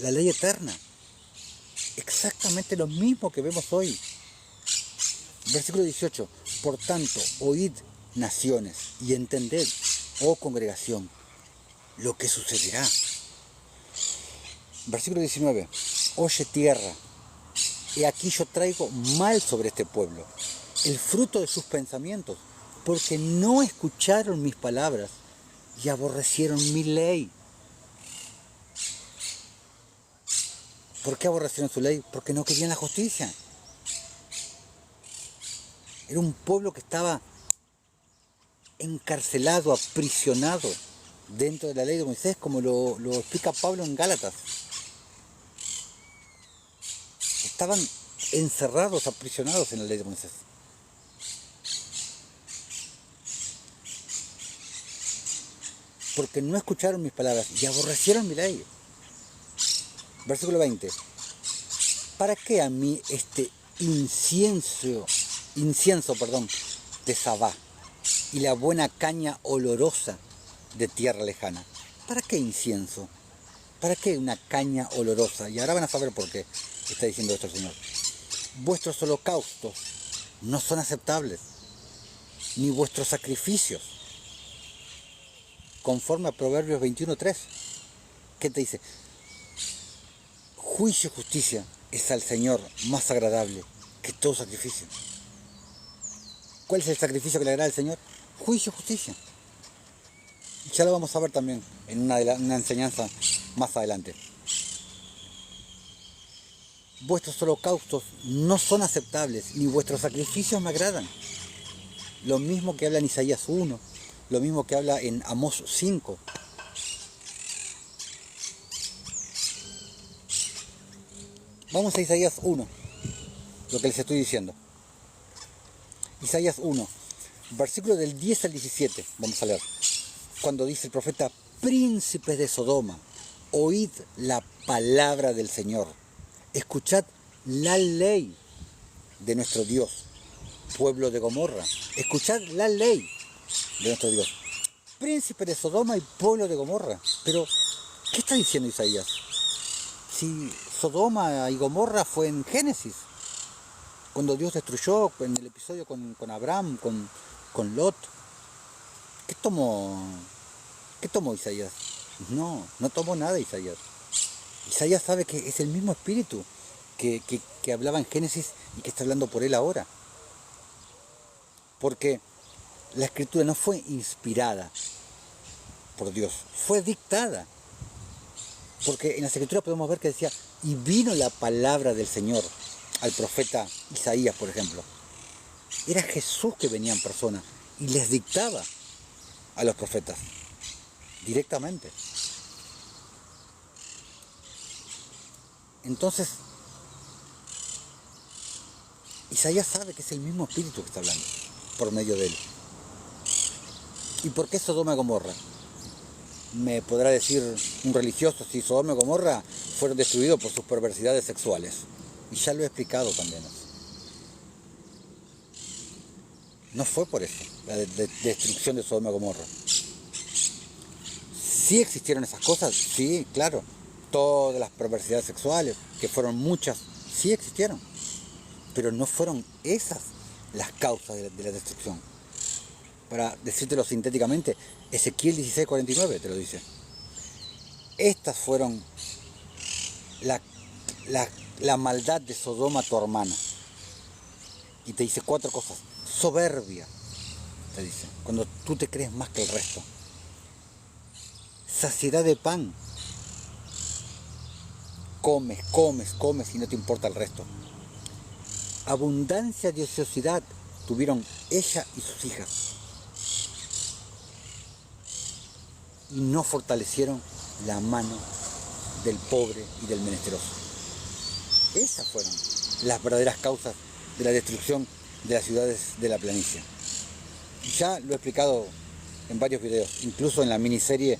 la ley eterna. Exactamente lo mismo que vemos hoy. Versículo 18. Por tanto, oíd naciones y entended, oh congregación, lo que sucederá. Versículo 19. Oye tierra, he aquí yo traigo mal sobre este pueblo, el fruto de sus pensamientos, porque no escucharon mis palabras, y aborrecieron mi ley. ¿Por qué aborrecieron su ley? Porque no querían la justicia. Era un pueblo que estaba encarcelado, aprisionado dentro de la ley de Moisés, como lo explica Pablo en Gálatas. Estaban encerrados, aprisionados en la ley de Moisés. Porque no escucharon mis palabras y aborrecieron mi ley. Versículo 20. ¿Para qué a mí este incienso, de Sabá y la buena caña olorosa de tierra lejana? ¿Para qué incienso? ¿Para qué una caña olorosa? Y ahora van a saber por qué está diciendo esto el Señor. Vuestros holocaustos no son aceptables, ni vuestros sacrificios. Conforme a Proverbios 21:3. ¿Qué te dice? Juicio y justicia es al Señor más agradable que todo sacrificio. ¿Cuál es el sacrificio que le agrada al Señor? Juicio y justicia. Ya lo vamos a ver también en una enseñanza más adelante. Vuestros holocaustos no son aceptables, ni vuestros sacrificios me agradan. Lo mismo que habla en Isaías 1, lo mismo que habla en Amós 5. Vamos a Isaías 1, lo que les estoy diciendo. Isaías 1, versículo del 10 al 17, vamos a leer. Cuando dice el profeta: príncipes de Sodoma, oíd la palabra del Señor. Escuchad la ley de nuestro Dios. Pueblo de Gomorra, escuchad la ley de nuestro Dios. Príncipes de Sodoma y pueblo de Gomorra. Pero, ¿qué está diciendo Isaías? Si Sodoma y Gomorra fue en Génesis, cuando Dios destruyó, en el episodio con Abraham, con Lot. ¿Qué tomó Isaías? No tomó nada Isaías. Isaías sabe que es el mismo espíritu que hablaba en Génesis y que está hablando por él ahora. Porque la escritura no fue inspirada por Dios, fue dictada. Porque en las escrituras podemos ver que decía: y vino la palabra del Señor al profeta Isaías, por ejemplo. Era Jesús que venía en persona y les dictaba a los profetas directamente. Entonces, Isaías sabe que es el mismo espíritu que está hablando por medio de él. ¿Y por qué Sodoma y Gomorra? Me podrá decir un religioso: si Sodoma y Gomorra fueron destruidos por sus perversidades sexuales. Y ya lo he explicado también. No fue por eso la destrucción de Sodoma y Gomorra. ¿Sí existieron esas cosas? Sí, claro. Todas las perversidades sexuales, que fueron muchas, sí existieron. Pero no fueron esas las causas de la destrucción. Para decírtelo sintéticamente, Ezequiel 16:49 te lo dice. Estas fueron la maldad de Sodoma, tu hermana. Y te dice 4 cosas. Soberbia, te dice, cuando tú te crees más que el resto. Saciedad de pan. Comes y no te importa el resto. Abundancia de ociosidad tuvieron ella y sus hijas. Y no fortalecieron la mano del pobre y del menesteroso. Esas fueron las verdaderas causas de la destrucción de las ciudades de la planicie. Ya lo he explicado en varios videos, incluso en la miniserie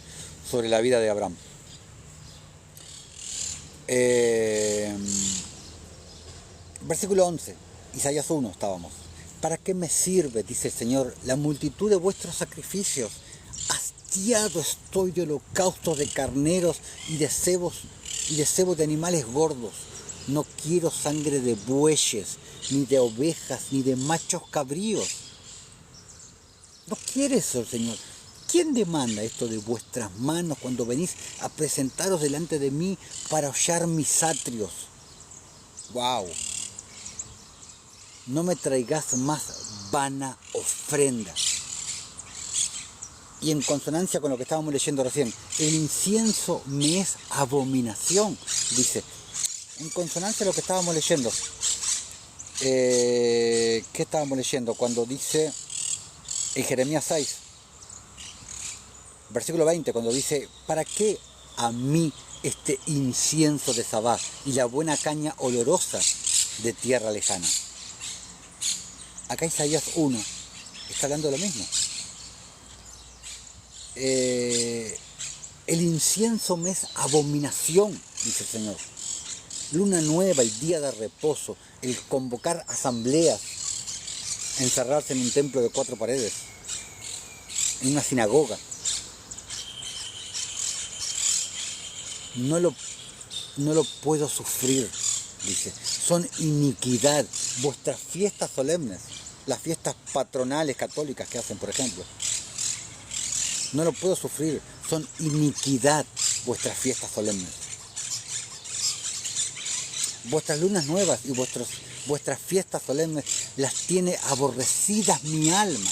sobre la vida de Abraham. Versículo 11, Isaías 1 estábamos. ¿Para qué me sirve, dice el Señor, la multitud de vuestros sacrificios? Hastiado estoy de holocaustos de carneros y de cebos de animales gordos. No quiero sangre de bueyes, ni de ovejas, ni de machos cabríos. No quiere eso el Señor. ¿Quién demanda esto de vuestras manos cuando venís a presentaros delante de mí para hollar mis atrios? ¡Wow! No me traigas más vana ofrenda. Y en consonancia con lo que estábamos leyendo recién, el incienso me es abominación, dice. En consonancia a lo que estábamos leyendo. ¿Qué estábamos leyendo? Cuando dice en Jeremías 6, versículo 20, cuando dice, ¿para qué a mí este incienso de Sabá y la buena caña olorosa de tierra lejana? Acá Isaías 1 está hablando de lo mismo. El incienso me es abominación, dice el Señor. Luna nueva, el día de reposo, el convocar asambleas, encerrarse en un templo de 4 paredes, en una sinagoga. No lo puedo sufrir, dice. Son iniquidad. Vuestras fiestas solemnes, las fiestas patronales católicas que hacen, por ejemplo, no lo puedo sufrir. Son iniquidad vuestras fiestas solemnes. Vuestras lunas nuevas y vuestras fiestas solemnes las tiene aborrecidas mi alma.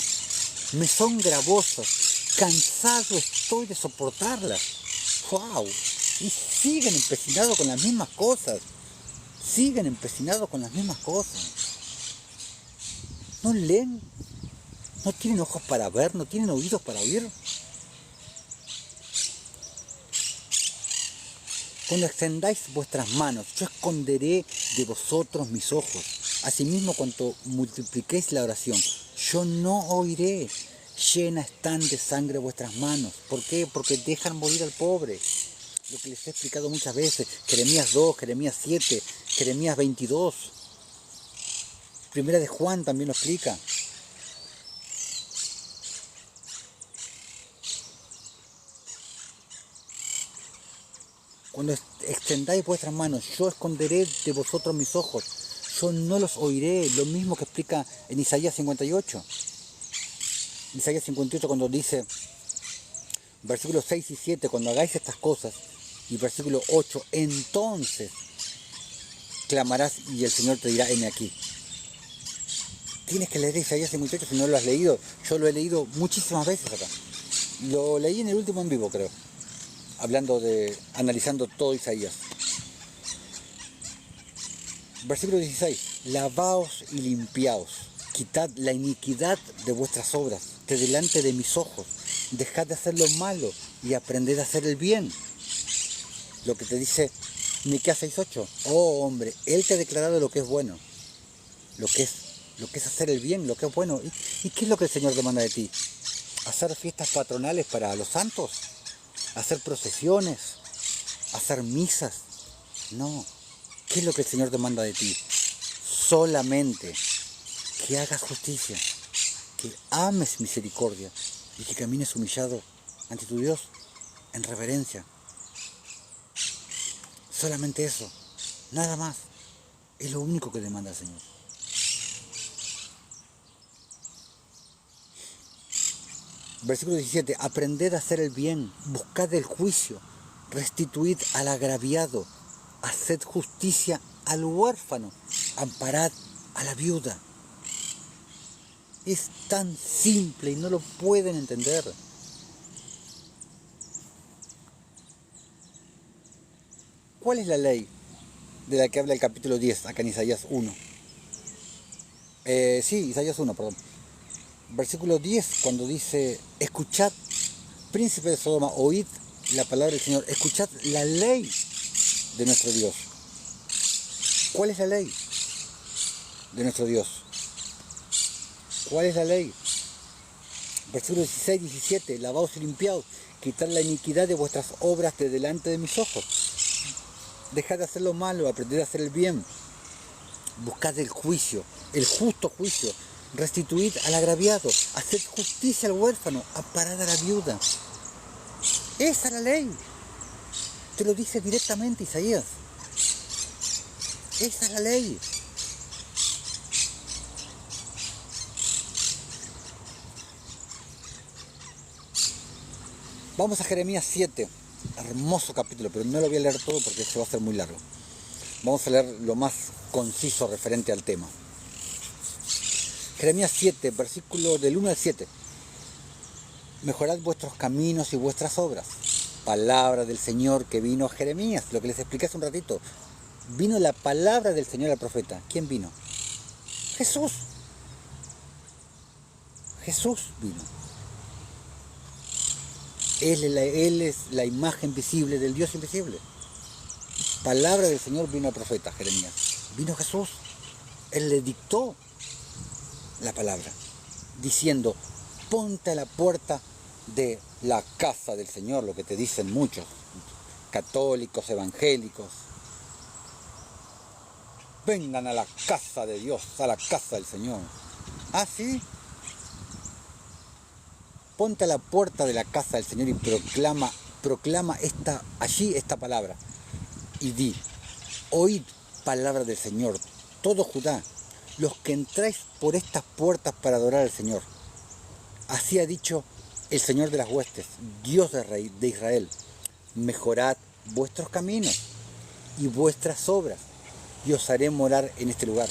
Me son gravosas. Cansado estoy de soportarlas. ¡Wow! Y siguen empecinados con las mismas cosas. Siguen empecinados con las mismas cosas. ¿No leen? ¿No tienen ojos para ver? ¿No tienen oídos para oír? Cuando extendáis vuestras manos, yo esconderé de vosotros mis ojos. Asimismo, cuando multipliquéis la oración, yo no oiré. Llenas están de sangre vuestras manos. ¿Por qué? Porque dejan morir al pobre. Lo que les he explicado muchas veces. Jeremías 2, Jeremías 7, Jeremías 22. Primera de Juan también lo explica. Cuando extendáis vuestras manos, yo esconderé de vosotros mis ojos. Yo no los oiré. Lo mismo que explica en Isaías 58. Isaías 58 cuando dice, versículos 6 y 7, cuando hagáis estas cosas, y versículo 8, entonces clamarás y el Señor te dirá, heme aquí. Tienes que leer Isaías 58 si no lo has leído. Yo lo he leído muchísimas veces acá. Lo leí en el último en vivo, creo. Analizando todo Isaías. Versículo 16. Lavaos y limpiaos. Quitad la iniquidad de vuestras obras de delante de mis ojos. Dejad de hacer lo malo y aprended a hacer el bien. Lo que te dice Miqueas 6:8. Oh hombre, Él te ha declarado lo que es bueno. Lo que es hacer el bien, lo que es bueno. ¿Y qué es lo que el Señor demanda de ti? ¿Hacer fiestas patronales para los santos? ¿Hacer procesiones? ¿Hacer misas? No. ¿Qué es lo que el Señor demanda de ti? Solamente que hagas justicia, que ames misericordia y que camines humillado ante tu Dios en reverencia. Solamente eso, nada más. Es lo único que demanda el Señor. Versículo 17. Aprended a hacer el bien, buscad el juicio, restituid al agraviado, haced justicia al huérfano, amparad a la viuda. Es tan simple y no lo pueden entender. ¿Cuál es la ley de la que habla el capítulo 10, acá en Isaías 1? Isaías 1, perdón. Versículo 10, cuando dice, escuchad, príncipe de Sodoma, oíd la palabra del Señor, escuchad la ley de nuestro Dios. ¿Cuál es la ley de nuestro Dios? ¿Cuál es la ley? Versículo 16, 17, lavaos y limpiaos, quitad la iniquidad de vuestras obras de delante de mis ojos. Dejad de hacer lo malo, aprended a hacer el bien. Buscad el juicio, el justo juicio. Restituid al agraviado, haced justicia al huérfano, amparad a la viuda. Esa es la ley. Te lo dice directamente Isaías. Esa es la ley. Vamos a Jeremías 7. Hermoso capítulo, pero no lo voy a leer todo porque se va a hacer muy largo. Vamos a leer lo más conciso referente al tema. Jeremías 7, versículo del 1 al 7. mejorad vuestros caminos y vuestras obras. Palabra del Señor que vino a Jeremías, lo que les expliqué hace un ratito. Vino la palabra del Señor al profeta. ¿Quién vino? Jesús. Jesús vino. Él es la imagen visible del Dios invisible. Palabra del Señor vino al profeta Jeremías. Vino Jesús. Él le dictó la palabra, diciendo, ponte a la puerta de la casa del Señor, lo que te dicen muchos, católicos, evangélicos. Vengan a la casa de Dios, a la casa del Señor. Ah, sí. Ponte a la puerta de la casa del Señor y proclama allí esta palabra. Y di, oíd palabra del Señor, todo Judá, los que entráis por estas puertas para adorar al Señor. Así ha dicho el Señor de las huestes, Dios de Israel, mejorad vuestros caminos y vuestras obras, y os haré morar en este lugar.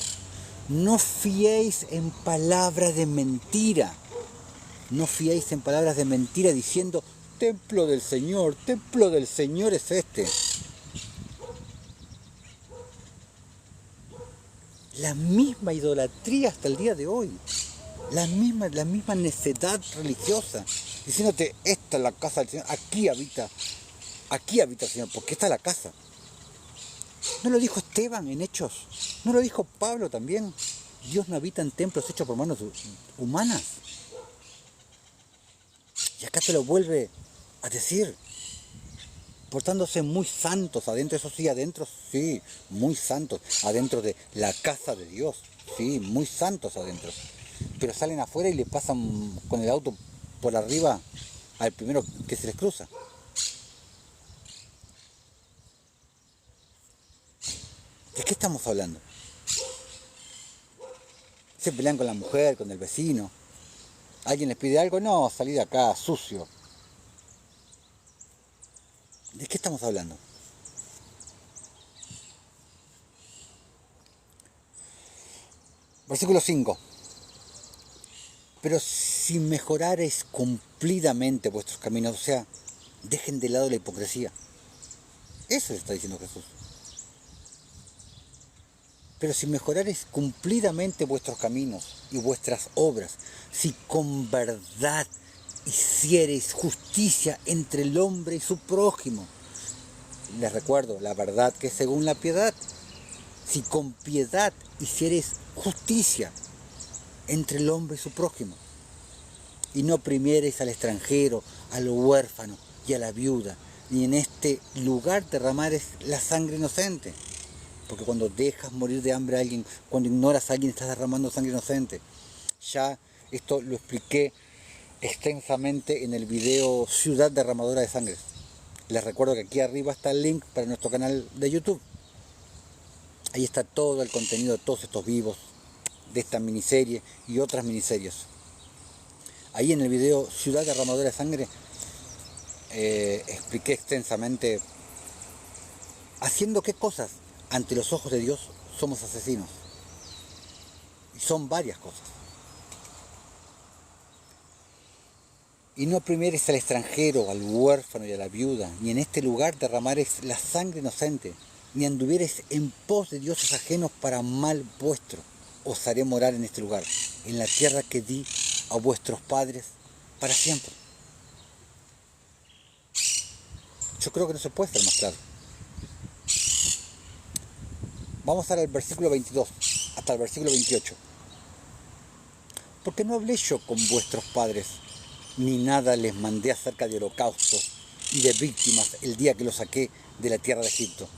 No fiéis en palabras de mentira. No fiéis en palabras de mentira diciendo, templo del Señor es este. La misma idolatría hasta el día de hoy. La misma necedad religiosa. Diciéndote, esta es la casa del Señor, aquí habita el Señor, porque esta es la casa. ¿No lo dijo Esteban en Hechos? ¿No lo dijo Pablo también? Dios no habita en templos hechos por manos humanas. Y acá te lo vuelve a decir, portándose muy santos adentro, eso sí, adentro, sí, muy santos, adentro de la casa de Dios, sí, muy santos adentro. Pero salen afuera y le pasan con el auto por arriba al primero que se les cruza. ¿De qué estamos hablando? Se pelean con la mujer, con el vecino. ¿Alguien les pide algo? No, salí de acá, sucio. ¿De qué estamos hablando? Versículo 5. Pero si mejorareis cumplidamente vuestros caminos, o sea, dejen de lado la hipocresía. Eso está diciendo Jesús. Pero si mejorareis cumplidamente vuestros caminos y vuestras obras, si con verdad hiciereis justicia entre el hombre y su prójimo. Les recuerdo, la verdad que es según la piedad. Si con piedad hiciereis justicia entre el hombre y su prójimo, y no oprimiereis al extranjero, al huérfano y a la viuda, ni en este lugar derramareis la sangre inocente. Porque cuando dejas morir de hambre a alguien, cuando ignoras a alguien, estás derramando sangre inocente. Ya esto lo expliqué extensamente en el video Ciudad Derramadora de Sangre. Les recuerdo que aquí arriba está el link para nuestro canal de YouTube. Ahí está todo el contenido de todos estos vivos, de esta miniserie y otras miniseries. Ahí en el video Ciudad Derramadora de Sangre expliqué extensamente haciendo qué cosas ante los ojos de Dios somos asesinos. Y son varias cosas. Y no oprimiereis al extranjero, al huérfano y a la viuda, ni en este lugar derramareis la sangre inocente, ni anduviereis en pos de dioses ajenos para mal vuestro. Os haré morar en este lugar, en la tierra que di a vuestros padres para siempre. Yo creo que no se puede ser más claro. Vamos ahora al versículo 22, hasta el versículo 28. Porque no hablé yo con vuestros padres, ni nada les mandé acerca de holocaustos y de víctimas el día que los saqué de la tierra de Egipto.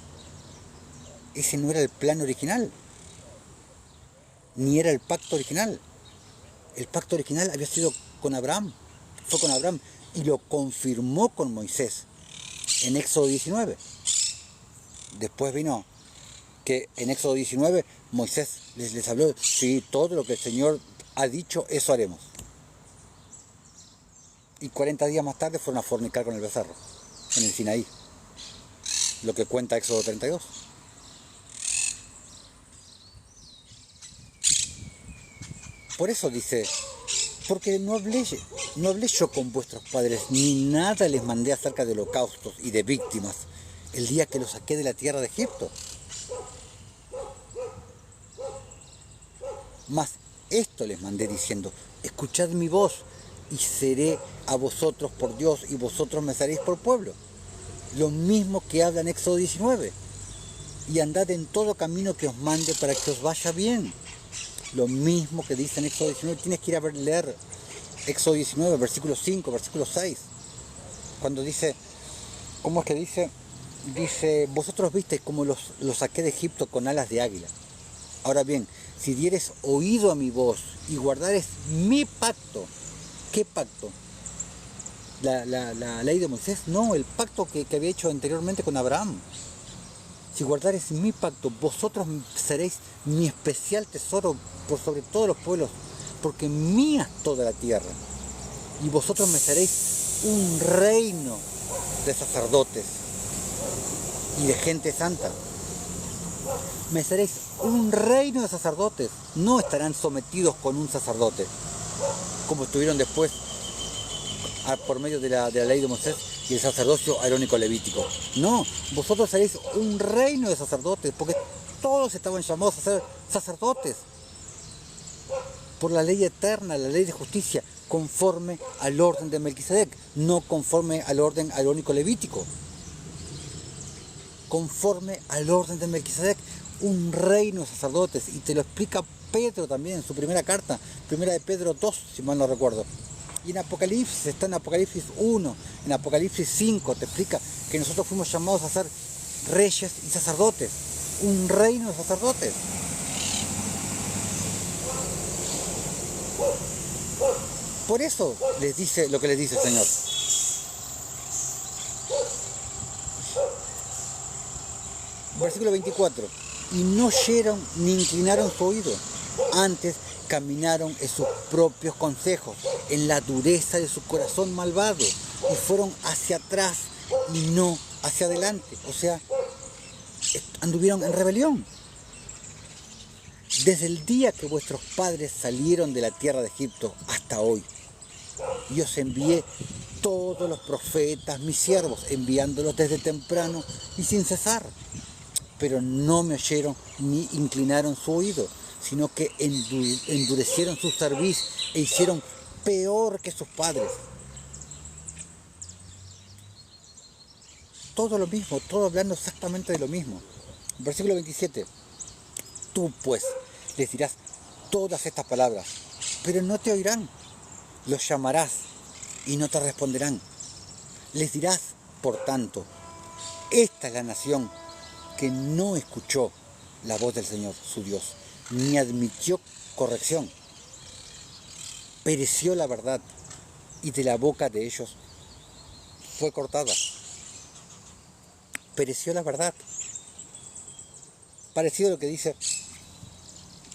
Ese no era el plan original, ni era el pacto original. El pacto original había sido con Abraham, fue con Abraham, y lo confirmó con Moisés en Éxodo 19. Después vino que en Éxodo 19 Moisés les habló, sí, todo lo que el Señor ha dicho, eso haremos. Y 40 días más tarde fueron a fornicar con el becerro, en el Sinaí, lo que cuenta Éxodo 32. Por eso dice, Porque no hablé yo con vuestros padres, ni nada les mandé acerca de holocaustos y de víctimas, el día que los saqué de la tierra de Egipto. Mas esto les mandé diciendo, escuchad mi voz, y seré a vosotros por Dios, y vosotros me seréis por pueblo. Lo mismo que habla en Éxodo 19. Y andad en todo camino que os mande para que os vaya bien. Lo mismo que dice en Éxodo 19, tienes que ir a leer Éxodo 19, versículo 5, versículo 6. Cuando dice, ¿cómo es que dice? Dice, vosotros visteis cómo los saqué de Egipto con alas de águila. Ahora bien, si dieres oído a mi voz y guardares mi pacto, ¿qué pacto? ¿La ley de Moisés? No, el pacto que había hecho anteriormente con Abraham. Si guardares mi pacto, vosotros seréis mi especial tesoro por sobre todos los pueblos, porque mía es toda la tierra. Y vosotros me seréis un reino de sacerdotes y de gente santa. Me seréis un reino de sacerdotes. No estarán sometidos con un sacerdote, como estuvieron después por medio de la ley de Moisés y el sacerdocio arónico levítico. No, vosotros seréis un reino de sacerdotes, porque todos estaban llamados a ser sacerdotes por la ley eterna, la ley de justicia, conforme al orden de Melquisedec, no conforme al orden arónico levítico. Conforme al orden de Melquisedec, un reino de sacerdotes, y te lo explica Pedro también en su primera carta, primera de Pedro 2, si mal no recuerdo. Y en Apocalipsis, está en Apocalipsis 1, en Apocalipsis 5, te explica que nosotros fuimos llamados a ser reyes y sacerdotes, un reino de sacerdotes. Por eso les dice lo que les dice el Señor. Versículo 24. Y no oyeron ni inclinaron su oído, antes caminaron en sus propios consejos, en la dureza de su corazón malvado, y fueron hacia atrás y no hacia adelante. O sea, anduvieron en rebelión. Desde el día que vuestros padres salieron de la tierra de Egipto hasta hoy, y os envié todos los profetas, mis siervos, enviándolos desde temprano y sin cesar. Pero no me oyeron ni inclinaron su oído, sino que endurecieron su cerviz e hicieron peor que sus padres. Todo lo mismo, todo hablando exactamente de lo mismo. Versículo 27. Tú pues les dirás todas estas palabras, pero no te oirán. Los llamarás y no te responderán. Les dirás, por tanto, esta es la nación que no escuchó la voz del Señor, su Dios, ni admitió corrección. Pereció la verdad y de la boca de ellos fue cortada. Pereció la verdad. Parecido a lo que dice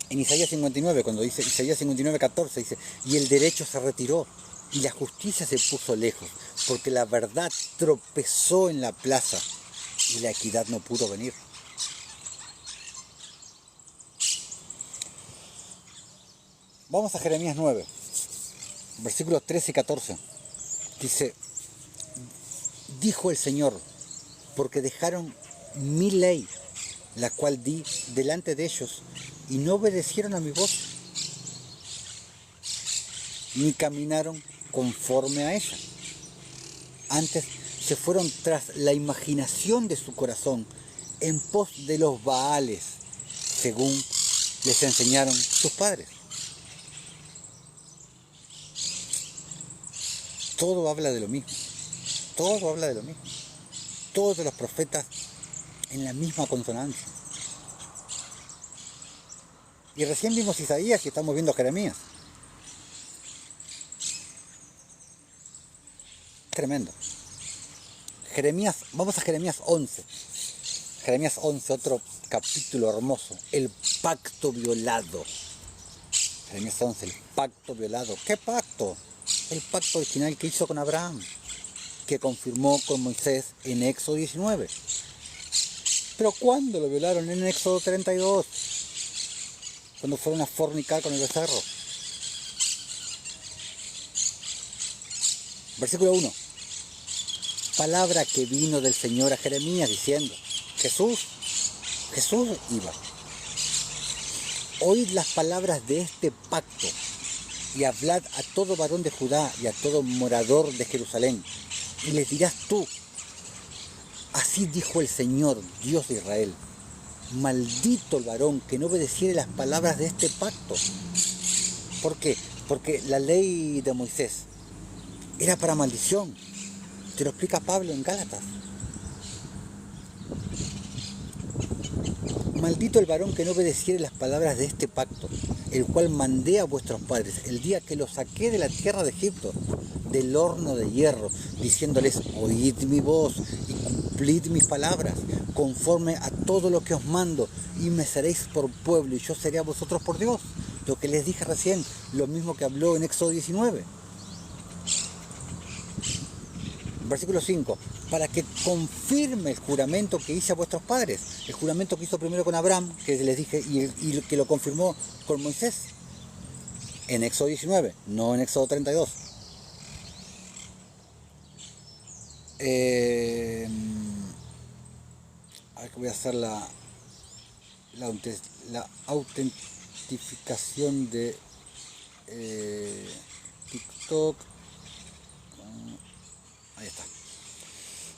en Isaías 59, cuando dice Isaías 59, 14, dice, y el derecho se retiró y la justicia se puso lejos, porque la verdad tropezó en la plaza y la equidad no pudo venir. Vamos a Jeremías 9, versículos 13 y 14. Dice, dijo el Señor, porque dejaron mi ley, la cual di delante de ellos, y no obedecieron a mi voz, ni caminaron conforme a ella. Antes se fueron tras la imaginación de su corazón, en pos de los Baales, según les enseñaron sus padres. Todo habla de lo mismo. Todo habla de lo mismo. Todos los profetas en la misma consonancia. Y recién vimos Isaías y estamos viendo Jeremías. Tremendo. Jeremías, vamos a Jeremías 11. Jeremías 11, otro capítulo hermoso. El pacto violado. Jeremías 11, el pacto violado. ¿Qué pacto? El pacto original que hizo con Abraham, que confirmó con Moisés en Éxodo 19. Pero ¿cuándo lo violaron? En Éxodo 32, cuando fueron a fornicar con el becerro. Versículo 1. Palabra que vino del Señor a Jeremías diciendo, Jesús iba. Oíd las palabras de este pacto y hablad a todo varón de Judá y a todo morador de Jerusalén. Y les dirás tú, así dijo el Señor, Dios de Israel, maldito el varón que no obedeciere las palabras de este pacto. ¿Por qué? Porque la ley de Moisés era para maldición. Te lo explica Pablo en Gálatas. Maldito el varón que no obedeciere las palabras de este pacto, el cual mandé a vuestros padres el día que los saqué de la tierra de Egipto, del horno de hierro, diciéndoles, oíd mi voz y cumplid mis palabras, conforme a todo lo que os mando, y me seréis por pueblo, y yo seré a vosotros por Dios. Lo que les dije recién, lo mismo que habló en Éxodo 19. Versículo 5, para que confirme el juramento que hice a vuestros padres, el juramento que hizo primero con Abraham, que les dije, y que lo confirmó con Moisés, en Éxodo 19, no en Éxodo 32. A ver que voy a hacer la autentificación de TikTok. Ahí está.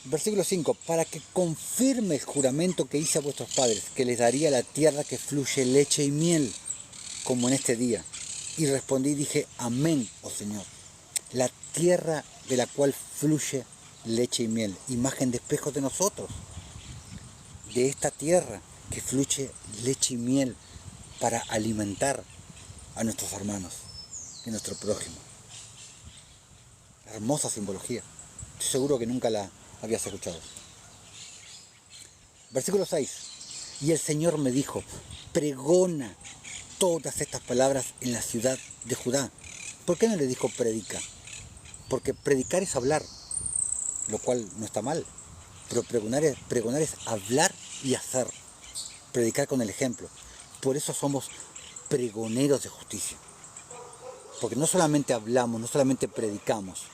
Versículo 5. Para que confirme el juramento que hice a vuestros padres, que les daría la tierra que fluye leche y miel, como en este día. Y respondí y dije, amén, oh Señor. La tierra de la cual fluye leche y miel, imagen de espejo de nosotros. De esta tierra que fluye leche y miel para alimentar a nuestros hermanos y a nuestro prójimo. Hermosa simbología. Estoy seguro que nunca la habías escuchado. Versículo 6. Y el Señor me dijo, pregona todas estas palabras en la ciudad de Judá. ¿Por qué no le dijo predica? Porque predicar es hablar, lo cual no está mal. Pero pregonar es hablar y hacer. Predicar con el ejemplo. Por eso somos pregoneros de justicia. Porque no solamente hablamos, no solamente predicamos,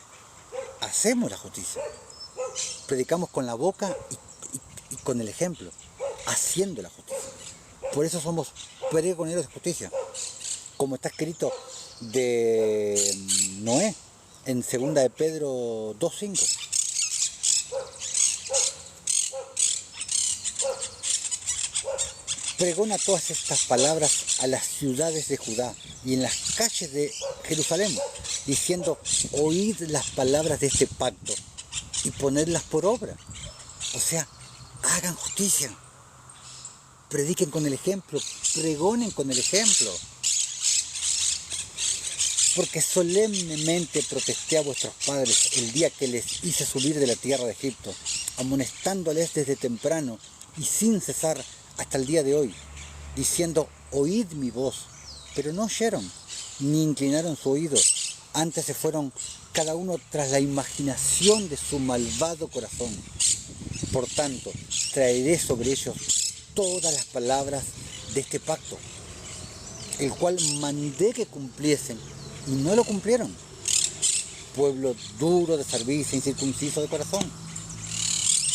hacemos la justicia. Predicamos con la boca y con el ejemplo, haciendo la justicia. Por eso somos pregoneros de justicia. Como está escrito de Noé en 2 de Pedro 2:5. Pregona todas estas palabras a las ciudades de Judá y en las calles de Jerusalén, diciendo, oíd las palabras de este pacto y ponedlas por obra. O sea, hagan justicia, prediquen con el ejemplo, pregonen con el ejemplo. Porque solemnemente protesté a vuestros padres el día que les hice subir de la tierra de Egipto, amonestándoles desde temprano y sin cesar hasta el día de hoy, diciendo, oíd mi voz, pero no oyeron, ni inclinaron su oído, antes se fueron cada uno tras la imaginación de su malvado corazón. Por tanto, traeré sobre ellos todas las palabras de este pacto, el cual mandé que cumpliesen, y no lo cumplieron. Pueblo duro de servicio, incircunciso de corazón.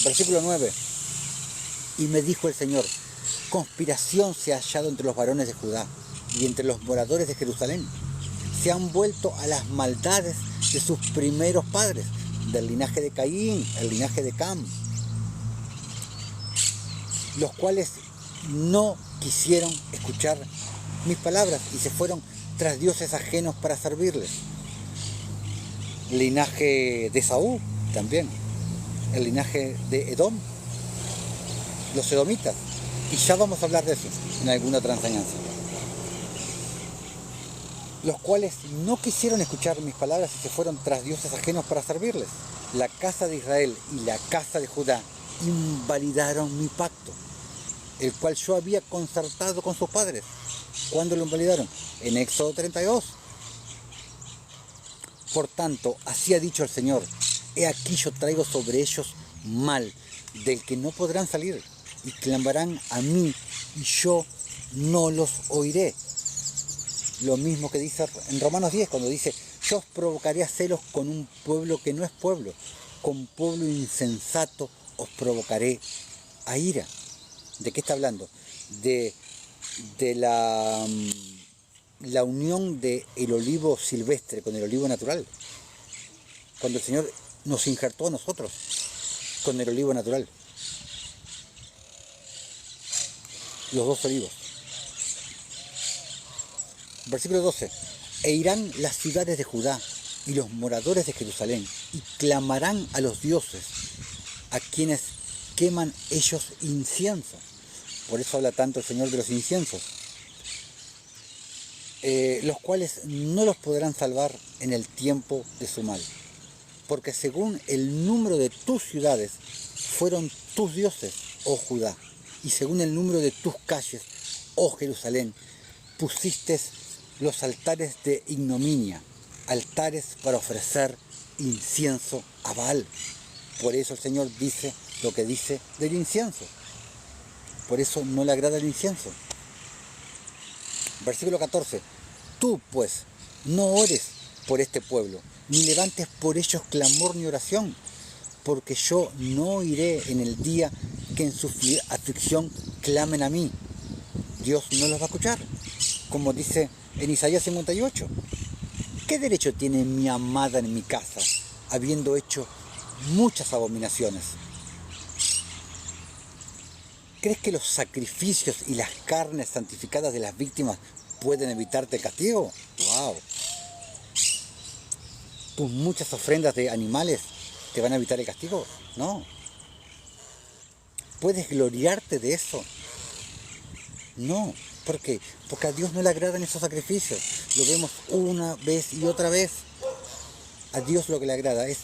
Versículo 9. Y me dijo el Señor, conspiración se ha hallado entre los varones de Judá y entre los moradores de Jerusalén. Se han vuelto a las maldades de sus primeros padres, del linaje de Caín, el linaje de Cam, los cuales no quisieron escuchar mis palabras y se fueron tras dioses ajenos para servirles. El linaje de Saúl también, el linaje de Edom, los edomitas, y ya vamos a hablar de eso en alguna otra enseñanza. Los cuales no quisieron escuchar mis palabras y se fueron tras dioses ajenos para servirles. La casa de Israel y la casa de Judá invalidaron mi pacto, el cual yo había concertado con sus padres. ¿Cuándo lo invalidaron? En Éxodo 32. Por tanto, así ha dicho el Señor, he aquí yo traigo sobre ellos mal, del que no podrán salir, y clamarán a mí, y yo no los oiré. Lo mismo que dice en Romanos 10, cuando dice, Yo os provocaré a celos con un pueblo que no es pueblo, con pueblo insensato os provocaré a ira. ¿De qué está hablando? De la unión del olivo silvestre con el olivo natural. Cuando el Señor nos injertó a nosotros con el olivo natural. Los dos olivos. Versículo 12. E irán las ciudades de Judá y los moradores de Jerusalén y clamarán a los dioses a quienes queman ellos incienso. Por eso habla tanto el Señor de los inciensos. Los cuales no los podrán salvar en el tiempo de su mal. Porque según el número de tus ciudades fueron tus dioses, oh Judá, y según el número de tus calles, oh Jerusalén, pusiste los altares de ignominia, altares para ofrecer incienso a Baal. Por eso el Señor dice lo que dice del incienso. Por eso no le agrada el incienso. Versículo 14. Tú, pues, no ores por este pueblo, ni levantes por ellos clamor ni oración, porque yo no iré en el día que en su aflicción clamen a mí. Dios no los va a escuchar, como dice en Isaías 58. ¿Qué derecho tiene mi amada en mi casa, habiendo hecho muchas abominaciones? ¿Crees que los sacrificios y las carnes santificadas de las víctimas pueden evitarte el castigo? ¡Wow! ¿Tus muchas ofrendas de animales te van a evitar el castigo? No. ¿Puedes gloriarte de eso? No. ¿Por qué? Porque a Dios no le agradan esos sacrificios. Lo vemos una vez y otra vez. A Dios lo que le agrada es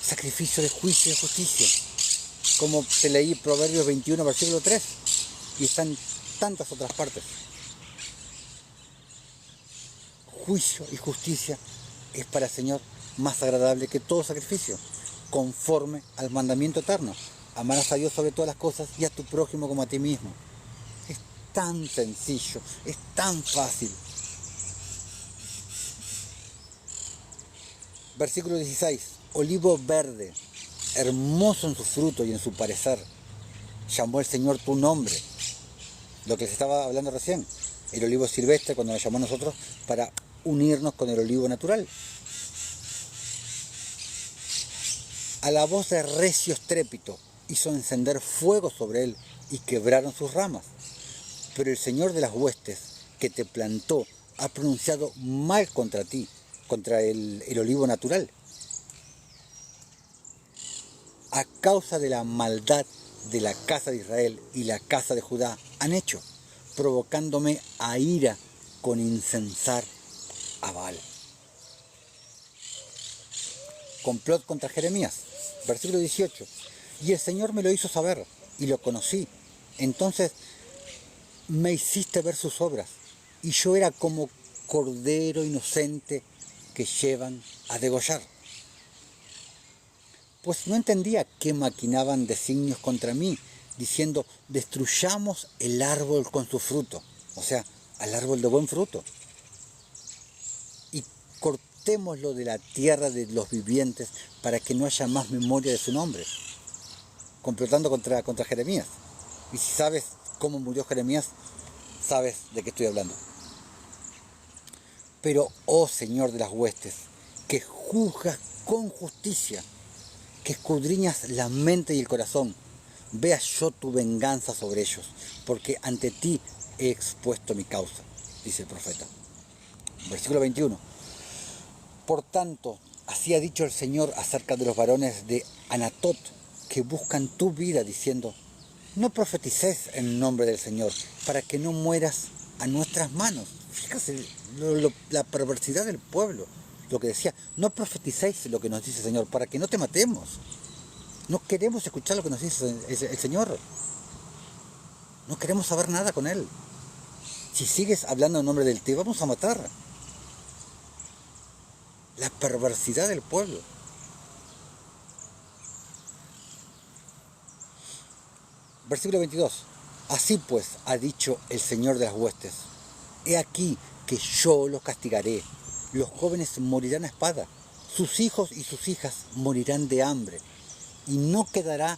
sacrificio de juicio y de justicia. Como te leí Proverbios 21, versículo 3. Y están tantas otras partes. Juicio y justicia es para el Señor más agradable que todo sacrificio, conforme al mandamiento eterno. Amarás a Dios sobre todas las cosas y a tu prójimo como a ti mismo. Es tan sencillo, es tan fácil. Versículo 16. Olivo verde, hermoso en su fruto y en su parecer, llamó el Señor tu nombre. Lo que se estaba hablando recién. El olivo silvestre, cuando nos llamó a nosotros para unirnos con el olivo natural. A la voz de recio estrépito hizo encender fuego sobre él y quebraron sus ramas. Pero el Señor de las huestes que te plantó ha pronunciado mal contra ti, contra el olivo natural. A causa de la maldad de la casa de Israel y la casa de Judá han hecho, provocándome a ira con incensar a Baal. Complot contra Jeremías. Versículo 18. Y el Señor me lo hizo saber, y lo conocí. Entonces me hiciste ver sus obras, y yo era como cordero inocente que llevan a degollar. Pues no entendía que maquinaban designios contra mí, diciendo, destruyamos el árbol con su fruto, o sea, al árbol de buen fruto, y cortémoslo de la tierra de los vivientes para que no haya más memoria de su nombre, complotando contra Jeremías. Y si sabes cómo murió Jeremías, sabes de qué estoy hablando. Pero, oh Señor de las huestes, que juzgas con justicia, que escudriñas la mente y el corazón, vea yo tu venganza sobre ellos, porque ante ti he expuesto mi causa, dice el profeta. Versículo 21. Por tanto, así ha dicho el Señor acerca de los varones de Anatot, que buscan tu vida, diciendo, no profetices en nombre del Señor, para que no mueras a nuestras manos. Fíjate la perversidad del pueblo. Lo que decía, no profeticéis lo que nos dice el Señor, para que no te matemos. No queremos escuchar lo que nos dice el Señor. No queremos saber nada con Él. Si sigues hablando en nombre de Él, te vamos a matar. La perversidad del pueblo. Versículo 22. Así pues ha dicho el Señor de las huestes, he aquí que yo los castigaré Los jóvenes morirán a espada, sus hijos y sus hijas morirán de hambre, y no quedará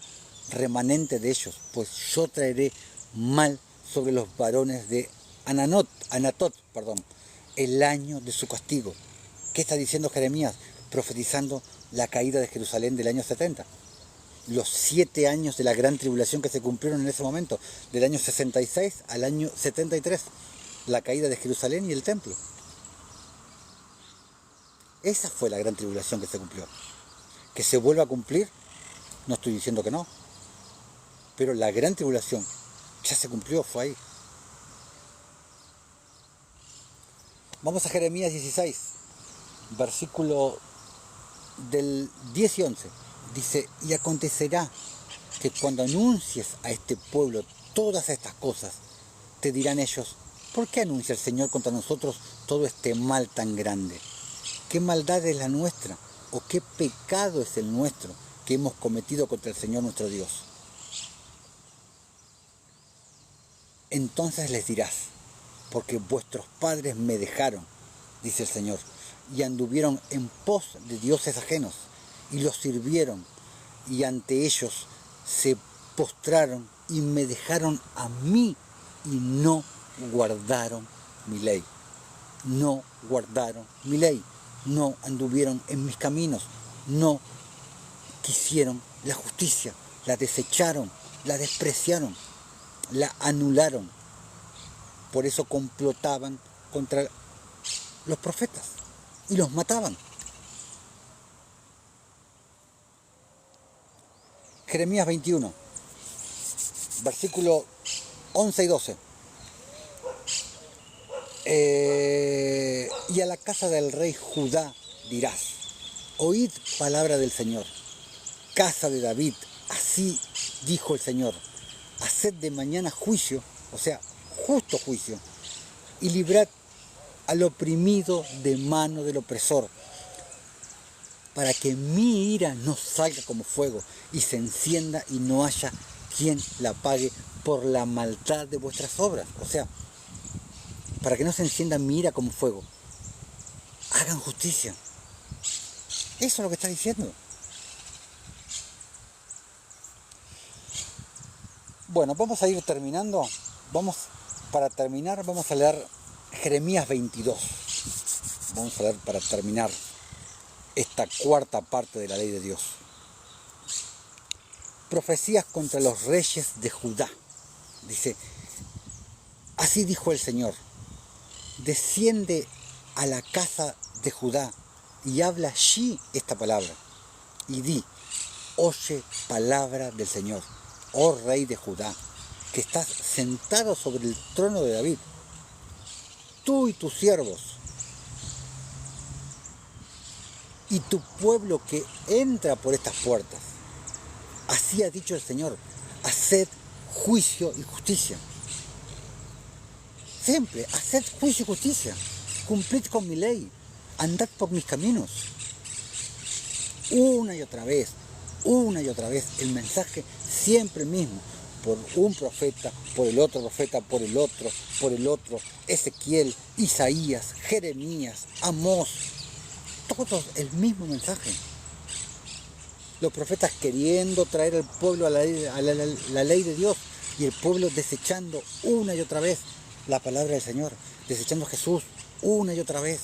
remanente de ellos, pues yo traeré mal sobre los varones de Anatot, el año de su castigo. ¿Qué está diciendo Jeremías? Profetizando la caída de Jerusalén del año 70. Los 7 años de la gran tribulación que se cumplieron en ese momento, del año 66 al año 73, la caída de Jerusalén y el templo. Esa fue la gran tribulación que se cumplió. Que se vuelva a cumplir, no estoy diciendo que no, pero la gran tribulación ya se cumplió, fue ahí. Vamos a Jeremías 16, versículo del 10 y 11. Dice, y acontecerá que cuando anuncies a este pueblo todas estas cosas, te dirán ellos, ¿por qué anuncia el Señor contra nosotros todo este mal tan grande? ¿Qué maldad es la nuestra? ¿O qué pecado es el nuestro que hemos cometido contra el Señor nuestro Dios? Entonces les dirás, porque vuestros padres me dejaron, dice el Señor, y anduvieron en pos de dioses ajenos, y los sirvieron, y ante ellos se postraron y me dejaron a mí, y no guardaron mi ley. No guardaron mi ley, no anduvieron en mis caminos, no quisieron la justicia, la desecharon, la despreciaron, la anularon. Por eso complotaban contra los profetas y los mataban. Jeremías 21, versículo 11 y 12. Y a la casa del rey Judá dirás, oíd palabra del Señor, casa de David, así dijo el Señor, haced de mañana juicio, o sea, justo juicio, y librad al oprimido de mano del opresor, para que mi ira no salga como fuego y se encienda y no haya quien la apague por la maldad de vuestras obras. O sea, para que no se encienda mi ira como fuego. Hagan justicia. Eso es lo que está diciendo. Bueno, vamos a ir terminando. Para terminar, vamos a leer Jeremías 22. Vamos a leer para terminar esta cuarta parte de la ley de Dios. Profecías contra los reyes de Judá. Dice, así dijo el Señor, desciende a la casa de Judá y habla allí esta palabra. Y di, oye palabra del Señor, oh rey de Judá, que estás sentado sobre el trono de David, tú y tus siervos, y tu pueblo que entra por estas puertas. Así ha dicho el Señor, haced juicio y justicia. Siempre, haced juicio y justicia. Cumplid con mi ley. Andad por mis caminos. Una y otra vez, el mensaje siempre mismo. Por un profeta, por el otro profeta, por el otro, Ezequiel, Isaías, Jeremías, Amós. Todos el mismo mensaje. Los profetas queriendo traer al pueblo a la ley de Dios y el pueblo desechando una y otra vez la palabra del Señor, desechando a Jesús una y otra vez.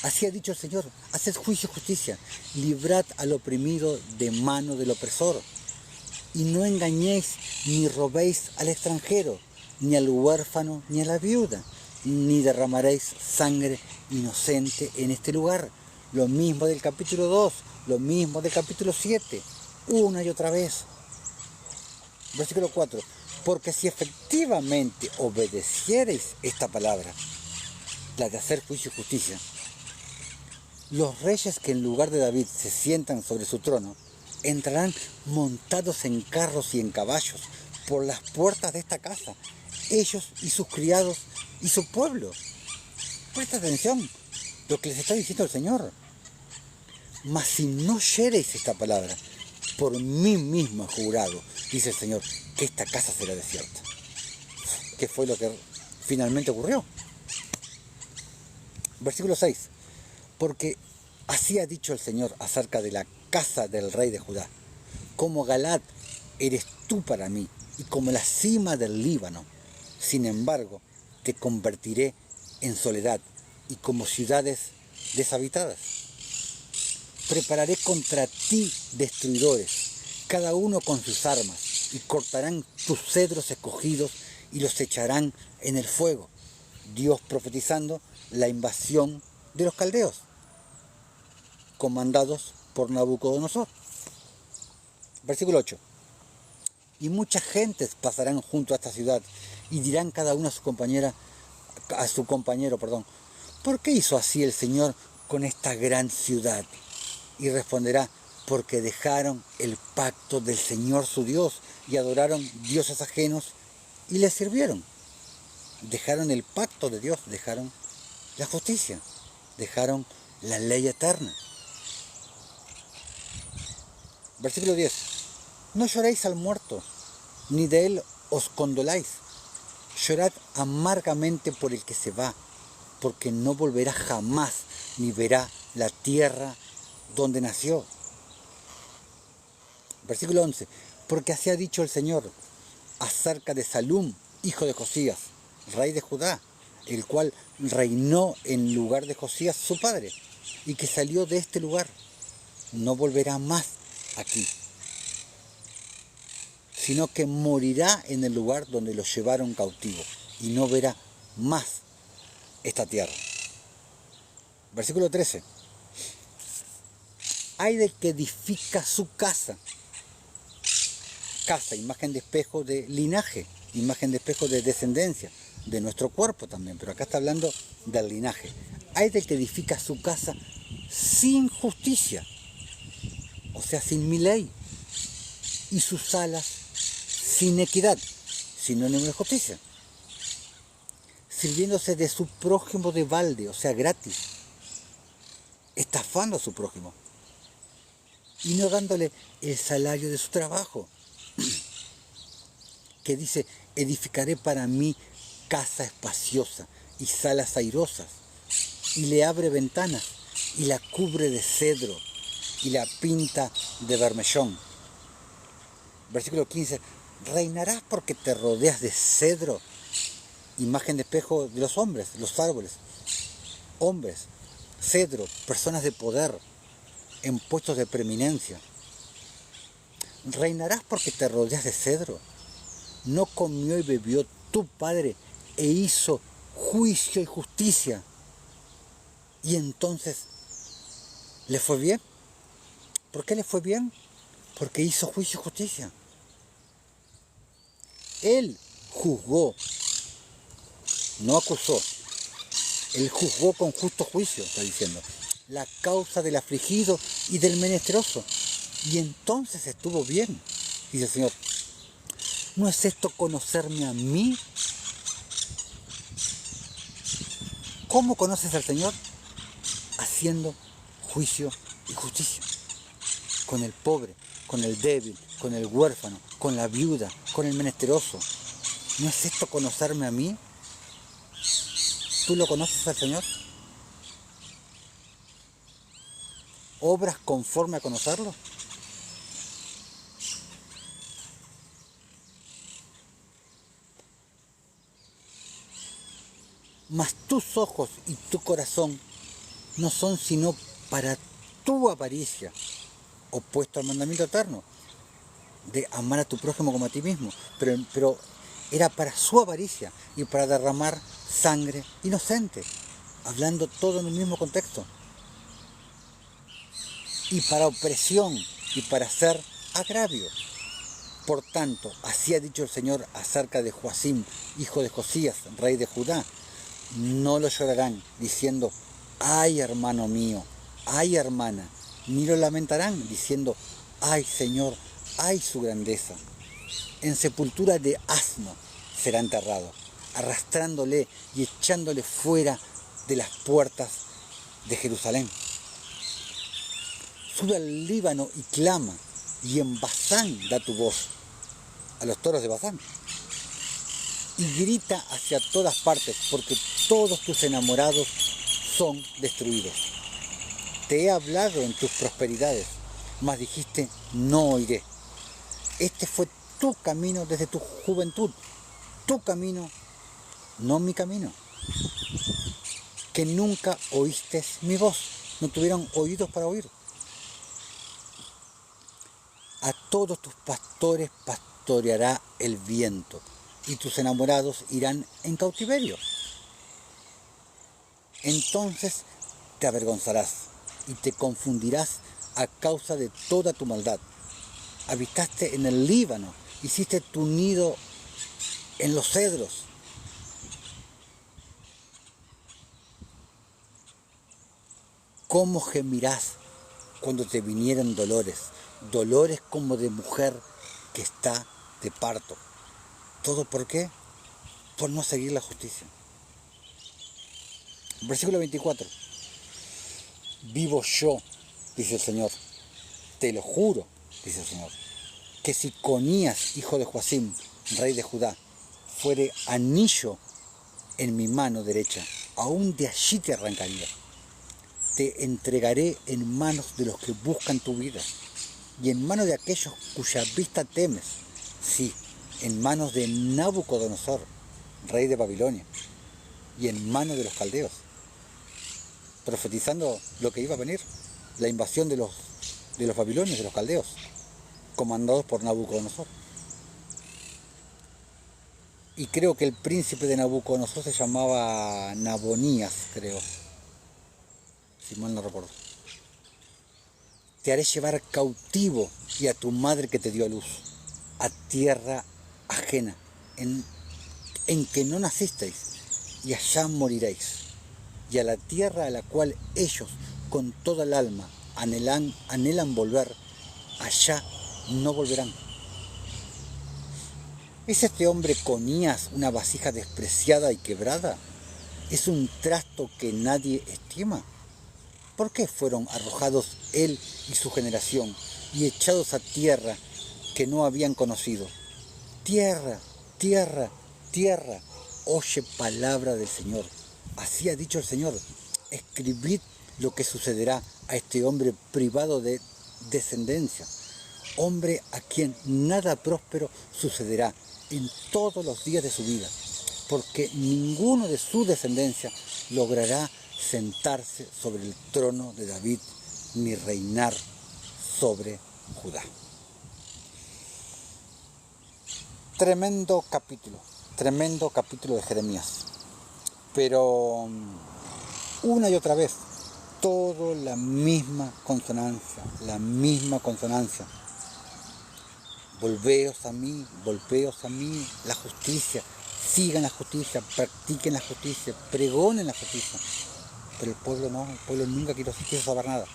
Así ha dicho el Señor, haced juicio y justicia, librad al oprimido de mano del opresor, y no engañéis ni robéis al extranjero, ni al huérfano, ni a la viuda, ni derramaréis sangre inocente en este lugar. Lo mismo del capítulo 2, lo mismo del capítulo 7, una y otra vez. Versículo 4. Porque si efectivamente obedeciereis esta palabra, la de hacer juicio y justicia, los reyes que en lugar de David se sientan sobre su trono, entrarán montados en carros y en caballos por las puertas de esta casa, ellos y sus criados y su pueblo. Presta atención, lo que les está diciendo el Señor. Mas si no oyereis esta palabra, por mí mismo he jurado, dice el Señor, que esta casa será desierta. ¿Qué fue lo que finalmente ocurrió? Versículo 6. Porque así ha dicho el Señor acerca de la casa del rey de Judá. Como Galaad eres tú para mí, y como la cima del Líbano. Sin embargo, te convertiré en soledad y como ciudades deshabitadas. Prepararé contra ti destruidores, cada uno con sus armas, y cortarán tus cedros escogidos y los echarán en el fuego. Dios profetizando la invasión de los caldeos, comandados por Nabucodonosor. Versículo 8. Y muchas gentes pasarán junto a esta ciudad y dirán cada uno a su compañero, ¿por qué hizo así el Señor con esta gran ciudad? Y responderá, porque dejaron el pacto del Señor su Dios y adoraron dioses ajenos y les sirvieron. Dejaron el pacto de Dios, dejaron la justicia, dejaron la ley eterna. Versículo 10. No lloréis al muerto, ni de él os condoláis. Llorad amargamente por el que se va, porque no volverá jamás, ni verá la tierra donde nació. Versículo 11. Porque así ha dicho el Señor acerca de Salum, hijo de Josías, rey de Judá, el cual reinó en lugar de Josías su padre, y que salió de este lugar. No volverá más aquí, sino que morirá en el lugar donde lo llevaron cautivo, y no verá más esta tierra. Versículo 13. Hay del que edifica su casa, imagen de espejo de linaje, imagen de espejo de descendencia, de nuestro cuerpo también, pero acá está hablando del linaje. Hay del que edifica su casa sin justicia, o sea, sin mi ley, y sus alas sin equidad, sinónimo de justicia, sirviéndose de su prójimo de balde, o sea, gratis, estafando a su prójimo, y no dándole el salario de su trabajo, que dice, edificaré para mí casa espaciosa y salas airosas, y le abre ventanas, y la cubre de cedro, y la pinta de bermellón. Versículo 15, reinarás porque te rodeas de cedro, imagen de espejo de los hombres, los árboles, hombres, cedro, personas de poder, en puestos de preeminencia. Reinarás porque te rodeas de cedro. No comió y bebió tu padre e hizo juicio y justicia. Y entonces, ¿le fue bien? ¿Por qué le fue bien? Porque hizo juicio y justicia. Él juzgó, no acusó. Él juzgó con justo juicio, está diciendo, la causa del afligido y del menesteroso. Y entonces estuvo bien. Dice el Señor, ¿no es esto conocerme a mí? ¿Cómo conoces al Señor? Haciendo juicio y justicia. Con el pobre, con el débil, con el huérfano, con la viuda, con el menesteroso. ¿No es esto conocerme a mí? ¿Tú lo conoces al Señor? ¿Obras conforme a conocerlo? Mas tus ojos y tu corazón no son sino para tu avaricia, opuesto al mandamiento eterno, de amar a tu prójimo como a ti mismo, pero era para su avaricia y para derramar sangre inocente, hablando todo en un mismo contexto, y para opresión y para hacer agravio. Por tanto, así ha dicho el Señor acerca de Joacim, hijo de Josías, rey de Judá, no lo llorarán, diciendo, ay hermano mío, ay hermana, ni lo lamentarán, diciendo, ay Señor, ay su grandeza. En sepultura de asno será enterrado, arrastrándole y echándole fuera de las puertas de Jerusalén. Sube al Líbano y clama, y en Basán da tu voz, a los toros de Basán. Y grita hacia todas partes, porque todos tus enamorados son destruidos. Te he hablado en tus prosperidades, mas dijiste, no oiré. Este fue tu camino desde tu juventud, tu camino, no mi camino. Que nunca oíste mi voz, no tuvieron oídos para oír. A todos tus pastores pastoreará el viento, y tus enamorados irán en cautiverio. Entonces te avergonzarás y te confundirás a causa de toda tu maldad. Habitaste en el Líbano, hiciste tu nido en los cedros. ¿Cómo gemirás cuando te vinieran dolores? Dolores como de mujer que está de parto. ¿Todo por qué? Por no seguir la justicia. Versículo 24. Vivo yo, dice el Señor, te lo juro, dice el Señor, que si Conías, hijo de Joacim, rey de Judá, fuere anillo en mi mano derecha, aún de allí te arrancaría. Te entregaré en manos de los que buscan tu vida, y en manos de aquellos cuya vista temes, sí, en manos de Nabucodonosor, rey de Babilonia, y en manos de los caldeos, profetizando lo que iba a venir, la invasión de los babilonios, de los caldeos, comandados por Nabucodonosor. Y creo que el príncipe de Nabucodonosor se llamaba Nabonías, creo, si mal no recuerdo. Te haré llevar cautivo y a tu madre que te dio a luz, a tierra ajena, en que no nacisteis, y allá moriréis. Y a la tierra a la cual ellos con toda el alma anhelan volver, allá no volverán. ¿Es este hombre Conías una vasija despreciada y quebrada? ¿Es un trasto que nadie estima? ¿Por qué fueron arrojados él y su generación y echados a tierra que no habían conocido? Tierra, tierra, tierra, oye palabra del Señor. Así ha dicho el Señor, escribid lo que sucederá a este hombre privado de descendencia, hombre a quien nada próspero sucederá en todos los días de su vida, porque ninguno de su descendencia logrará sentarse sobre el trono de David ni reinar sobre Judá. Tremendo capítulo de Jeremías. Pero una y otra vez, todo la misma consonancia. Volveos a mí, la justicia, sigan la justicia, practiquen la justicia, pregonen la justicia. Pero el pueblo no, el pueblo nunca quiso saber nada.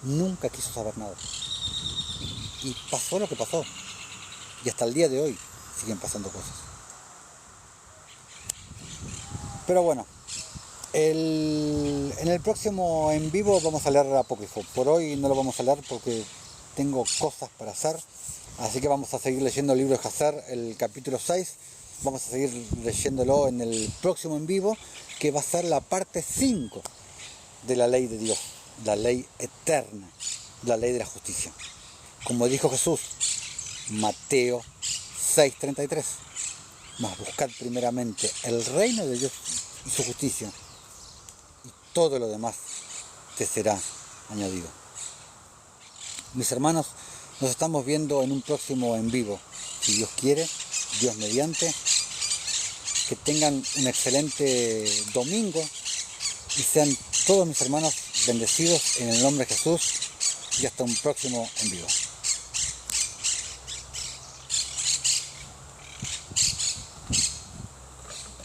Nunca quiso saber nada. Y pasó lo que pasó. Y hasta el día de hoy siguen pasando cosas. Pero bueno, en el próximo en vivo vamos a leer Apócrifo. Por hoy no lo vamos a leer porque tengo cosas para hacer. Así que vamos a seguir leyendo el libro de Jasar, el capítulo 6. Vamos a seguir leyéndolo en el próximo en vivo, que va a ser la parte 5 de la ley de Dios, la ley eterna, la ley de la justicia. Como dijo Jesús, Mateo 6:33. Mas buscad primeramente el reino de Dios y su justicia, y todo lo demás te será añadido. Mis hermanos, nos estamos viendo en un próximo en vivo, si Dios quiere, Dios mediante. Que tengan un excelente domingo y sean todos mis hermanos bendecidos en el nombre de Jesús, y hasta un próximo en vivo.